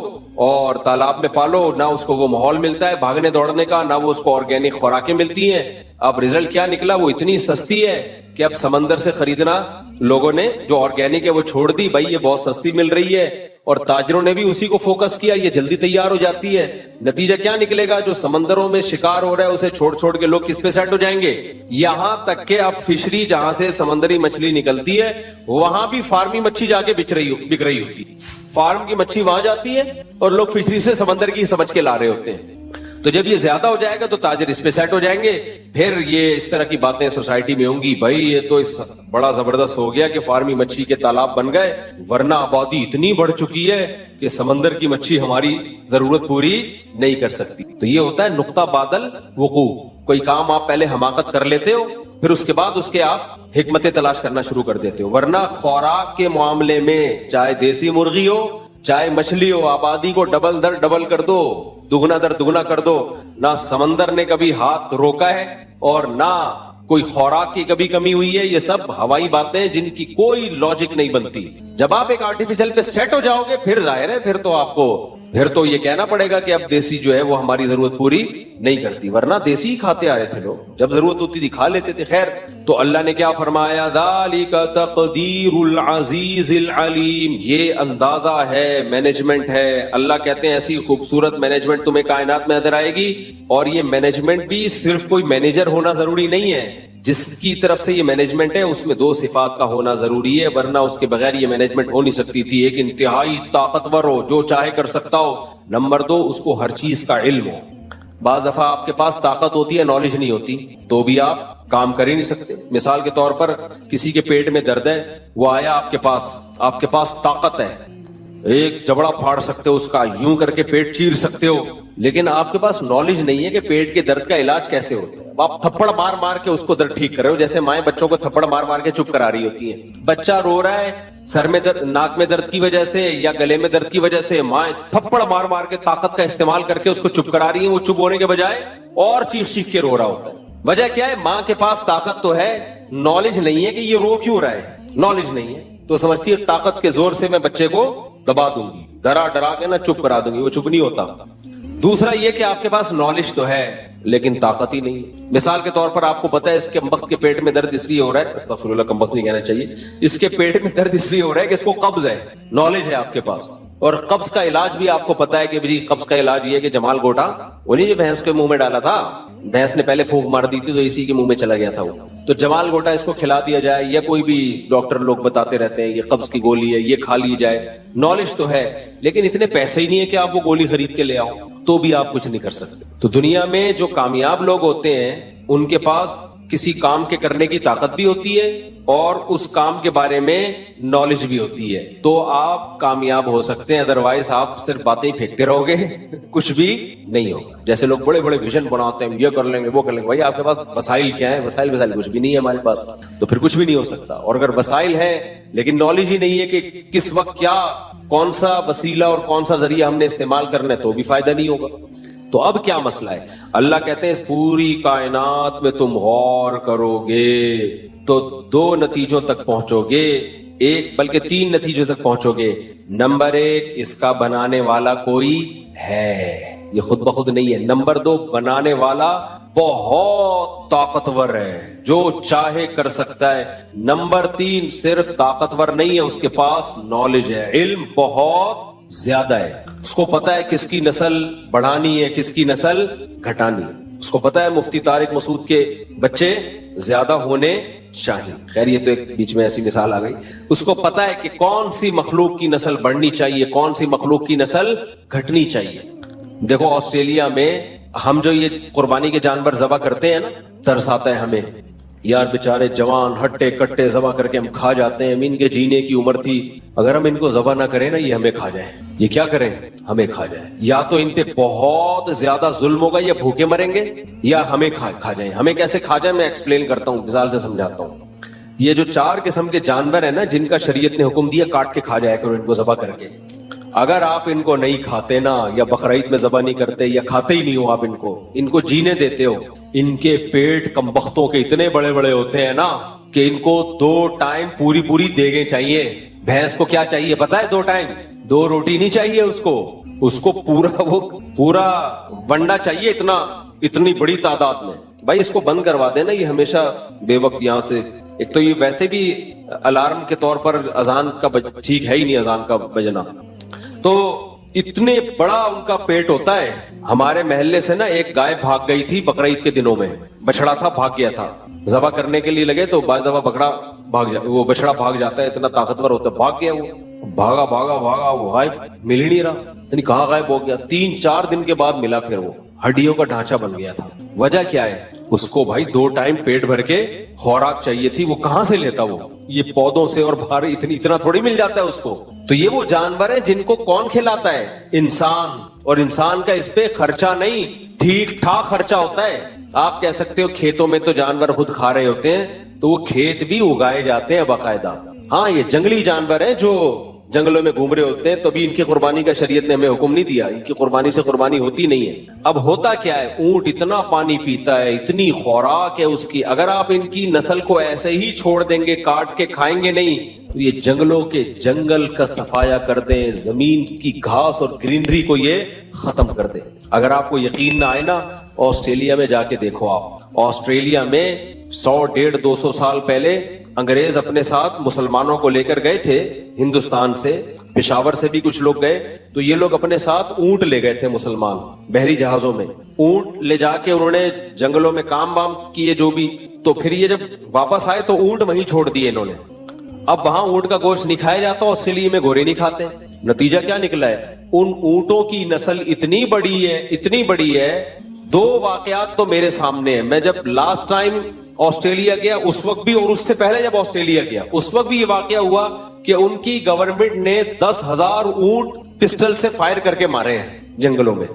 और तालाब में पालो, ना उसको वो माहौल मिलता है भागने दौड़ने का, ना वो उसको ऑर्गेनिक खुराकें मिलती हैं। अब रिजल्ट क्या निकला, वो इतनी सस्ती है कि अब समंदर से खरीदना लोगों ने जो ऑर्गेनिक है वो छोड़ दी। भाई ये बहुत सस्ती मिल रही है और ताजरों ने भी उसी को फोकस किया, ये जल्दी तैयार हो जाती है। नतीजा क्या निकलेगा, जो समंदरों में शिकार हो रहा है उसे छोड़ छोड़ के लोग किस पे सेट हो जाएंगे। यहां तक के अब फिशरी जहां से समंदरी मछली निकलती है वहां भी फार्मी मच्छी जाके बिक रही होती है। फार्म की मच्छी वहां जाती है और लोग फिशरी से समंदर की समझ के ला रहे होते हैं। तो जब ये ज्यादा हो जाएगा तो ताजिर इस पे सेट हो जाएंगे, फिर ये इस तरह की बातें सोसाइटी में होंगी, भाई ये तो इस बड़ा जबरदस्त हो गया कि फार्मी मच्छी के तालाब बन गए, वरना आबादी इतनी बढ़ चुकी है कि समंदर की मच्छी हमारी जरूरत पूरी नहीं कर सकती। तो ये होता है नुक्ता बादल वुकू। कोई काम आप पहले हमाकत कर लेते हो, फिर उसके बाद उसके आप हिकमतें तलाश करना शुरू कर देते हो। वरना खुराक के मामले में चाहे देसी मुर्गी हो चाहे मछली हो, आबादी को डबल दर डबल कर दो, दुगना दर दुगना कर दो। ना समंदर ने कभी हाथ रोका है और ना कोई खुराक की कभी कमी हुई है। ये सब हवाई बातें जिनकी कोई लॉजिक नहीं बनती। जब आप एक आर्टिफिशियल पे सेट हो जाओगे फिर जाहिर है फिर तो ये कहना पड़ेगा कि अब देसी जो है वो हमारी जरूरत पूरी नहीं करती, वरना देसी ही खाते आ रहे थे लोग, जब जरूरत होती थी खा लेते थे। खैर, तो अल्लाह ने क्या फरमाया, ज़ालिका तक़दीरुल अज़ीज़िल अलीम, ये अंदाजा है, मैनेजमेंट है। अल्लाह कहते हैं ऐसी खूबसूरत मैनेजमेंट तुम्हें कायनात में नजर आएगी। और ये मैनेजमेंट भी सिर्फ कोई मैनेजर होना जरूरी नहीं है, जिसकी तरफ से ये मैनेजमेंट है उसमें 2 सिफात का होना जरूरी है, वरना उसके बगैर ये मैनेजमेंट हो नहीं सकती थी। एक इंतहाई ताकतवर हो, जो चाहे कर सकता हो। नंबर 2, उसको हर चीज का इल्म हो। बाज दफा आपके पास ताकत होती है, नॉलेज नहीं होती, तो भी आप काम कर ही नहीं सकते। मिसाल के तौर पर किसी के पेट में दर्द है, वो आया आपके पास ताकत है, एक जबड़ा फाड़ सकते हो उसका, यूं करके पेट चीर सकते हो, लेकिन आपके पास नॉलेज नहीं है कि पेट के दर्द का इलाज कैसे होता है। आप थप्पड़ मार मार के उसको दर्द ठीक कर रहे हो, जैसे माएं बच्चों को थप्पड़ मार मार के चुप करा रही होती हैं। बच्चा रो रहा है सर में दर्द, नाक में दर्द की वजह से या गले में दर्द की वजह से, माएं थप्पड़ मार मार के ताकत का इस्तेमाल करके उसको चुप करा रही है। वो चुप होने के बजाय और चीख चीख के रो रहा होता है। वजह क्या है, माँ के पास ताकत तो है, नॉलेज नहीं है कि ये रो क्यों रहा है, नॉलेज नहीं है, तो समझती है ताकत के जोर से मैं बच्चे को दबा दूंगी, डरा डरा के ना चुप करा दूंगी। वो चुप नहीं होता। दूसरा ये कि आपके पास नॉलेज तो है लेकिन ताकत ही नहीं। मिसाल के तौर पर आपको पता है इसके कमबख्त के पेट में दर्द इसलिए हो रहा है, अस्तगफिरुल्लाह कमबख्त नहीं कहना चाहिए, इसके पेट में दर्द इसलिए हो रहा है कि इसको कब्ज है। नॉलेज है आपके पास, और कब्ज का इलाज भी आपको पता है कि भाई कब्ज का इलाज ये है कि जमाल गोटा उन्हीं जो भैंस के मुंह में डाला था, भैंस ने पहले फूंक मार दी थी तो इसी के मुंह में चला गया था वो, तो जमाल गोटा इसको खिला दिया जाए, या कोई भी डॉक्टर लोग बताते रहते हैं ये कब्ज की गोली है, ये खा ली जाए। नॉलेज तो है लेकिन इतने पैसे ही नहीं है कि आप वो गोली खरीद के ले आओ, तो भी आप कुछ नहीं कर सकते। तो दुनिया में जो कामयाब लोग होते हैं उनके पास किसी काम के करने की ताकत भी होती है और उस काम के बारे में नॉलेज भी होती है, तो आप कामयाब हो सकते हैं। अदरवाइज आप सिर्फ बातें ही फेंकते रहोगे, कुछ भी नहीं होगा। जैसे लोग बड़े बड़े विजन बनाते हैं, ये कर लेंगे वो कर लेंगे, भाई आपके पास वसाइल क्या है, वसाइल कुछ भी नहीं है हमारे पास, तो फिर कुछ भी नहीं हो सकता। और अगर वसाइल है लेकिन नॉलेज ही नहीं है कि किस वक्त क्या, कौन सा वसीला और कौन सा जरिया हमने इस्तेमाल करना है, तो भी फायदा नहीं होगा। तो अब क्या मसला है, अल्लाह कहते हैं इस पूरी कायनात में तुम गौर करोगे तो 2 नतीजों तक पहुंचोगे, एक बल्कि 3 नतीजों तक पहुंचोगे। नंबर 1, इसका बनाने वाला कोई है। یہ خود بخود نہیں ہے. نمبر 2 بنانے والا بہت طاقتور ہے, جو چاہے کر سکتا ہے. نمبر 3 صرف طاقتور نہیں ہے, اس کے پاس نالج ہے, علم بہت زیادہ ہے. اس کو پتا ہے کس کی نسل بڑھانی ہے, کس کی نسل گھٹانی ہے. اس کو پتا ہے مفتی طارق مسعود کے بچے زیادہ ہونے چاہیے. خیر یہ تو ایک بیچ میں ایسی مثال آ گئی. اس کو پتا ہے کہ کون سی مخلوق کی نسل بڑھنی چاہیے, کون سی مخلوق کی نسل گھٹنی چاہیے. دیکھو آسٹریلیا میں ہم جو یہ قربانی کے جانور ذبح کرتے ہیں نا, ترس آتا ہے ہمیں یار, بیچارے جوان ہٹے کٹے ذبح کر کے ہم کھا جاتے ہیں. ان کے جینے کی عمر تھی, اگر ہم ان کو ذبح نہ کریں نا, یہ ہمیں کھا جائیں. یہ کیا کریں, ہمیں کھا جائیں. یا تو ان پہ بہت زیادہ ظلم ہوگا, یا بھوکے مریں گے, یا ہمیں کھا جائیں. ہمیں کیسے کھا جائیں میں ایکسپلین کرتا ہوں, مثال سے سمجھاتا ہوں. یہ جو 4 قسم کے جانور ہیں نا, جن کا شریعت نے حکم دیا کاٹ کے کھا جایا کرو ان کو ذبح کر کے, اگر آپ ان کو نہیں کھاتے نا, یا بقرعید میں ذبح نہیں کرتے, یا کھاتے ہی نہیں ہو آپ ان کو جینے دیتے ہو, ان کے پیٹ کمبختوں کے اتنے بڑے بڑے ہوتے ہیں نا کہ ان کو 2 ٹائم پوری دیگیں چاہیے. بھینس کو کیا چاہیے پتا ہے, 2 ٹائم 2 روٹی نہیں چاہیے اس کو پورا ونڈا چاہیے, اتنی بڑی تعداد میں. بھائی اس کو بند کروا دینا, یہ ہمیشہ بے وقت یہاں سے. ایک تو یہ ویسے بھی الارم کے طور پر اذان کا ٹھیک ہے ہی نہیں اذان کا بجنا, تو اتنے بڑا ان کا پیٹ ہوتا ہے. ہمارے محلے سے نا ایک گائے بھاگ گئی تھی بقرعید کے دنوں میں, بچڑا تھا بھاگ گیا تھا. ذبح کرنے کے لیے لگے تو بعض دفعہ وہ بچڑا بھاگ جاتا ہے, اتنا طاقتور ہوتا ہے. بھاگ گیا, وہ بھاگا وہ غائب, مل ہی نہیں رہا, یعنی کہاں غائب ہو گیا. 3-4 دن کے بعد ملا, پھر وہ ہڈیوں کا ڈھانچہ بن گیا تھا. وجہ کیا ہے, اس کو بھائی 2 ٹائم پیٹ بھر کے خوراک چاہیے تھی. وہ کہاں سے لیتا, وہ یہ پودوں سے, اور باہر اتنا تھوڑی مل جاتا ہے اس کو. تو یہ وہ جانور ہیں جن کو کون کھلاتا ہے, انسان. اور انسان کا اس پہ خرچہ نہیں, ٹھیک ٹھاک خرچہ ہوتا ہے. آپ کہہ سکتے ہو کھیتوں میں تو جانور خود کھا رہے ہوتے ہیں, تو وہ کھیت بھی اگائے جاتے ہیں باقاعدہ. ہاں یہ جنگلی جانور ہیں جو جنگلوں میں گھوم رہے ہوتے ہیں, تو بھی ان کی قربانی کا شریعت نے ہمیں حکم نہیں دیا. ان کی قربانی سے قربانی ہوتی نہیں ہے. اب ہوتا کیا ہے, اونٹ اتنا پانی پیتا ہے, اتنی خوراک ہے اس کی, اگر آپ ان کی نسل کو ایسے ہی چھوڑ دیں گے, کاٹ کے کھائیں گے نہیں, تو یہ جنگلوں کے جنگل کا صفایا کر دیں, زمین کی گھاس اور گرینری کو یہ ختم کر دیں. اگر آپ کو یقین نہ آئے نا, آسٹریلیا میں جا کے دیکھو. آپ آسٹریلیا میں 100-150-200 سال پہلے انگریز اپنے ساتھ مسلمانوں کو لے کر گئے تھے ہندوستان سے, پشاور سے بھی کچھ لوگ گئے. تو یہ لوگ اپنے ساتھ اونٹ لے گئے تھے مسلمان, بحری جہازوں میں. اونٹ لے جا کے انہوں نے جنگلوں میں کام کیے جو بھی. تو پھر یہ جب واپس آئے تو اونٹ وہیں چھوڑ دیے انہوں نے. اب وہاں اونٹ کا گوشت نہیں کھایا جاتا, آسٹریلیا میں گورے نہیں کھاتے. نتیجہ کیا نکلا ہے, ان اونٹوں کی نسل اتنی بڑی ہے. 2 واقعات تو میرے سامنے ہیں. میں جب لاسٹ ٹائم آسٹریلیا گیا اس وقت بھی, اور اس سے پہلے جب آسٹریلیا گیا اس وقت بھی یہ واقعہ ہوا کہ ان کی گورنمنٹ نے 10,000 اونٹ پسٹل سے فائر کر کے مارے ہیں جنگلوں میں.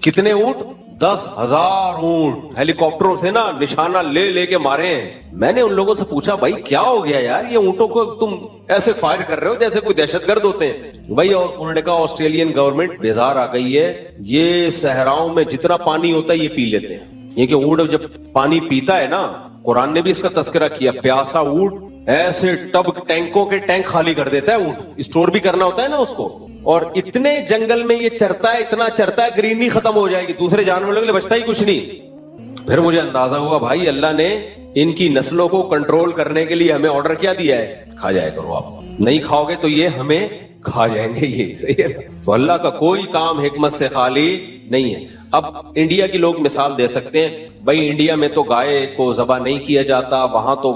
کتنے اونٹ, 10,000 اونٹ ہیلی کاپٹروں سے نا نشانہ لے کے مارے ہیں. میں نے ان لوگوں سے پوچھا بھائی کیا ہو گیا یار, یہ اونٹوں کو تم ایسے فائر کر رہے ہو جیسے کوئی دہشت گرد ہوتے ہیں. بھائی انہوں نے کہا آسٹریلین گورنمنٹ بیزار آ گئی ہے, یہ صحراؤں میں جتنا پانی ہوتا ہے یہ پی لیتے ہیں. یہ کہ اونٹ جب پانی پیتا ہے نا, قرآن نے بھی اس کا تذکرہ کیا, پیاسا اونٹ ایسے ٹینکوں کے ٹینک خالی کر دیتا ہے. اونٹ اسٹور بھی کرنا ہوتا ہے نا اس کو, اور اتنے جنگل میں یہ چرتا ہے, اتنا چرتا ہے, گرینری ختم ہو جائے گی, دوسرے جانوروں کے لیے بچتا ہی کچھ نہیں. پھر مجھے اندازہ ہوا بھائی اللہ نے ان کی نسلوں کو کنٹرول کرنے کے لیے ہمیں آرڈر کیا دیا ہے, کھا جایا کرو. آپ نہیں کھاؤ گے تو یہ ہمیں کھا جائیں گے. یہ صحیح ہے. تو اللہ کا کوئی کام حکمت سے خالی نہیں ہے. اب انڈیا کی لوگ مثال دے سکتے ہیں, بھائی انڈیا میں تو گائے کو ذبح نہیں کیا جاتا, وہاں تو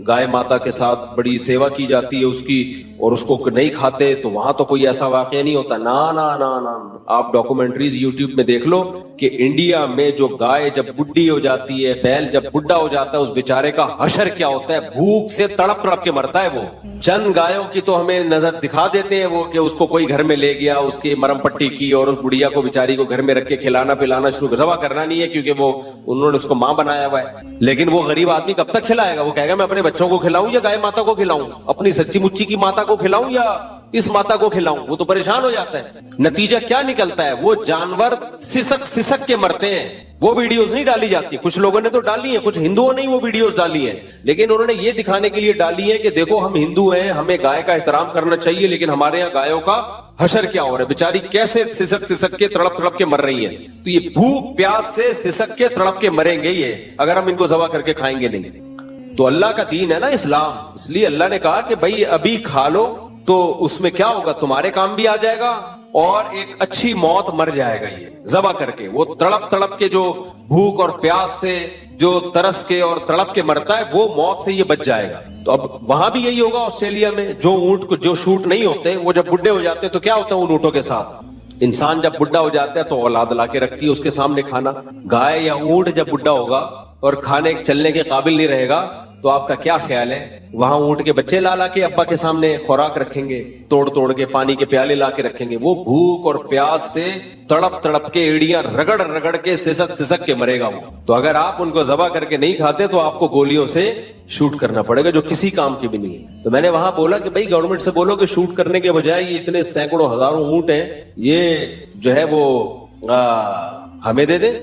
گائے ماتا کے ساتھ بڑی سیوا کی جاتی ہے اس کی, اور اس کو نہیں کھاتے, تو وہاں تو کوئی ایسا واقعہ نہیں ہوتا. نا آپ ڈاکومنٹریز یوٹیوب میں دیکھ لو کہ انڈیا میں جو گائے جب بڈھی ہو جاتی ہے, بیل جب بڈھا ہو جاتا ہے, اس بیچارے کا حشر کیا ہوتا ہے, بھوک سے تڑپ کے مرتا ہے. وہ چند گایوں کی تو ہمیں نظر دکھا دیتے ہیں وہ کہ اس کو کوئی گھر میں لے گیا, اس کی مرم پٹی کی, اور اس بڑھیا کو بیچاری کو گھر میں رکھ کے کھلانا پلانا شروع, ذبح کرنا نہیں ہے کیونکہ وہ انہوں نے اس کو ماں بنایا ہوا ہے. لیکن وہ غریب آدمی کب تک کھلائے گا؟ وہ کہے گا میں اپنے بچوں کو کھلاؤں یا گائے ماتا کو کھلاؤں, اپنی سچی مچی کی ماتا کو کھلاؤں یا اس ماتا کو کھلاؤں؟ وہ تو پریشان ہو جاتا ہے. نتیجہ کیا نکلتا ہے, وہ جانور سسک کے مرتے ہیں. वो वीडियोस नहीं डाली जाती। कुछ लोगों ने तो डाली है, कुछ हिंदुओं ने ही वो वीडियोस डाली हैं, लेकिन उन्होंने ये दिखाने के लिए डाली है कि देखो हम हिंदू हैं, हमें गाय का एहतराम करना चाहिए, लेकिन हमारे यहाँ गायों का हशर क्या हो रहा है, बेचारी कैसे सिसक सिसक के तड़प के मर रही है। तो ये भूख प्यास से सिसक के तड़प के मरेंगे ये, अगर हम इनको ज़बह करके खाएंगे नहीं। तो अल्लाह का दीन है ना इस्लाम, इसलिए अल्लाह ने कहा कि भाई अभी खा लो, तो उसमें क्या होगा, तुम्हारे काम भी आ जाएगा और एक अच्छी मौत मर जाएगा ये ज़बह करके। वो तड़प के जो भूख और प्यास से जो तरस के और तड़प के मरता है, वो मौत से ये बच जाएगा। तो अब वहां भी यही होगा ऑस्ट्रेलिया में, जो ऊंट को जो शूट नहीं होते, वो जब बुढ़े हो जाते हैं तो क्या होता है उन ऊंटों के साथ, इंसान जब बुढ़ा हो जाता है तो औलाद ला के रखती है उसके सामने खाना। गाय या ऊंट जब बुढ़ा होगा और खाने चलने के काबिल नहीं रहेगा, तो आपका क्या ख्याल है, वहां ऊंट के बच्चे ला के अब्बा के सामने खुराक रखेंगे, तोड़ के पानी के प्याले ला के रखेंगे। वो भूख और प्यास से तड़प के एड़ियां रगड़ के सिसक के मरेगा वो। तो अगर आप उनको ज़बह करके नहीं खाते तो आपको गोलियों से शूट करना पड़ेगा, जो किसी काम की भी नहीं है। तो मैंने वहां बोला कि भाई गवर्नमेंट से बोलो कि शूट करने के बजाय ये इतने सैकड़ों हजारों ऊंट हैं, ये जो है वो हमें दे दे।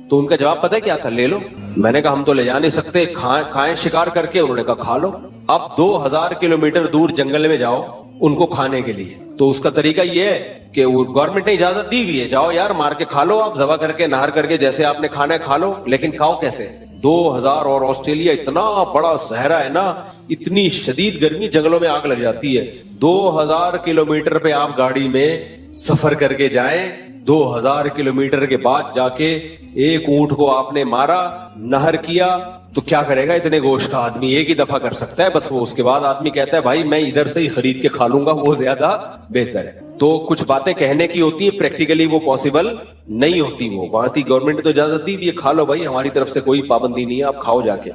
तो उनका जवाब पता है क्या था, ले लो। मैंने कहा हम तो ले जा नहीं सकते, खाएं शिकार करके। उन्होंने कहा खा लो। अब 2000 किलोमीटर दूर जंगल में जाओ उनको खाने के लिए। तो उसका तरीका ये है कि गवर्नमेंट ने इजाजत दी हुई है, जाओ यार मार के खा लो, आप ज़बह करके नहर करके जैसे आपने खाना है खा लो, लेकिन खाओ कैसे। 2000 और ऑस्ट्रेलिया इतना बड़ा सहरा है ना, इतनी शदीद गर्मी, जंगलों में आग लग जाती है। 2000 किलोमीटर पे आप गाड़ी में सफर करके जाएं, 2000 किलोमीटर के बाद जाके एक ऊंट को आपने मारा, नहर किया, तो क्या करेगा इतने गोश्त का आदमी, एक ही दफा कर सकता है बस वो। उसके बाद आदमी कहता है भाई मैं इधर से ही खरीद के खा लूंगा, वो ज्यादा बेहतर है। तो कुछ बातें कहने की होती है, प्रैक्टिकली वो पॉसिबल नहीं होती। वो भारतीय गवर्नमेंट ने तो इजाजत दी भी, खा लो भाई, हमारी तरफ से कोई पाबंदी नहीं है, आप खाओ जाके।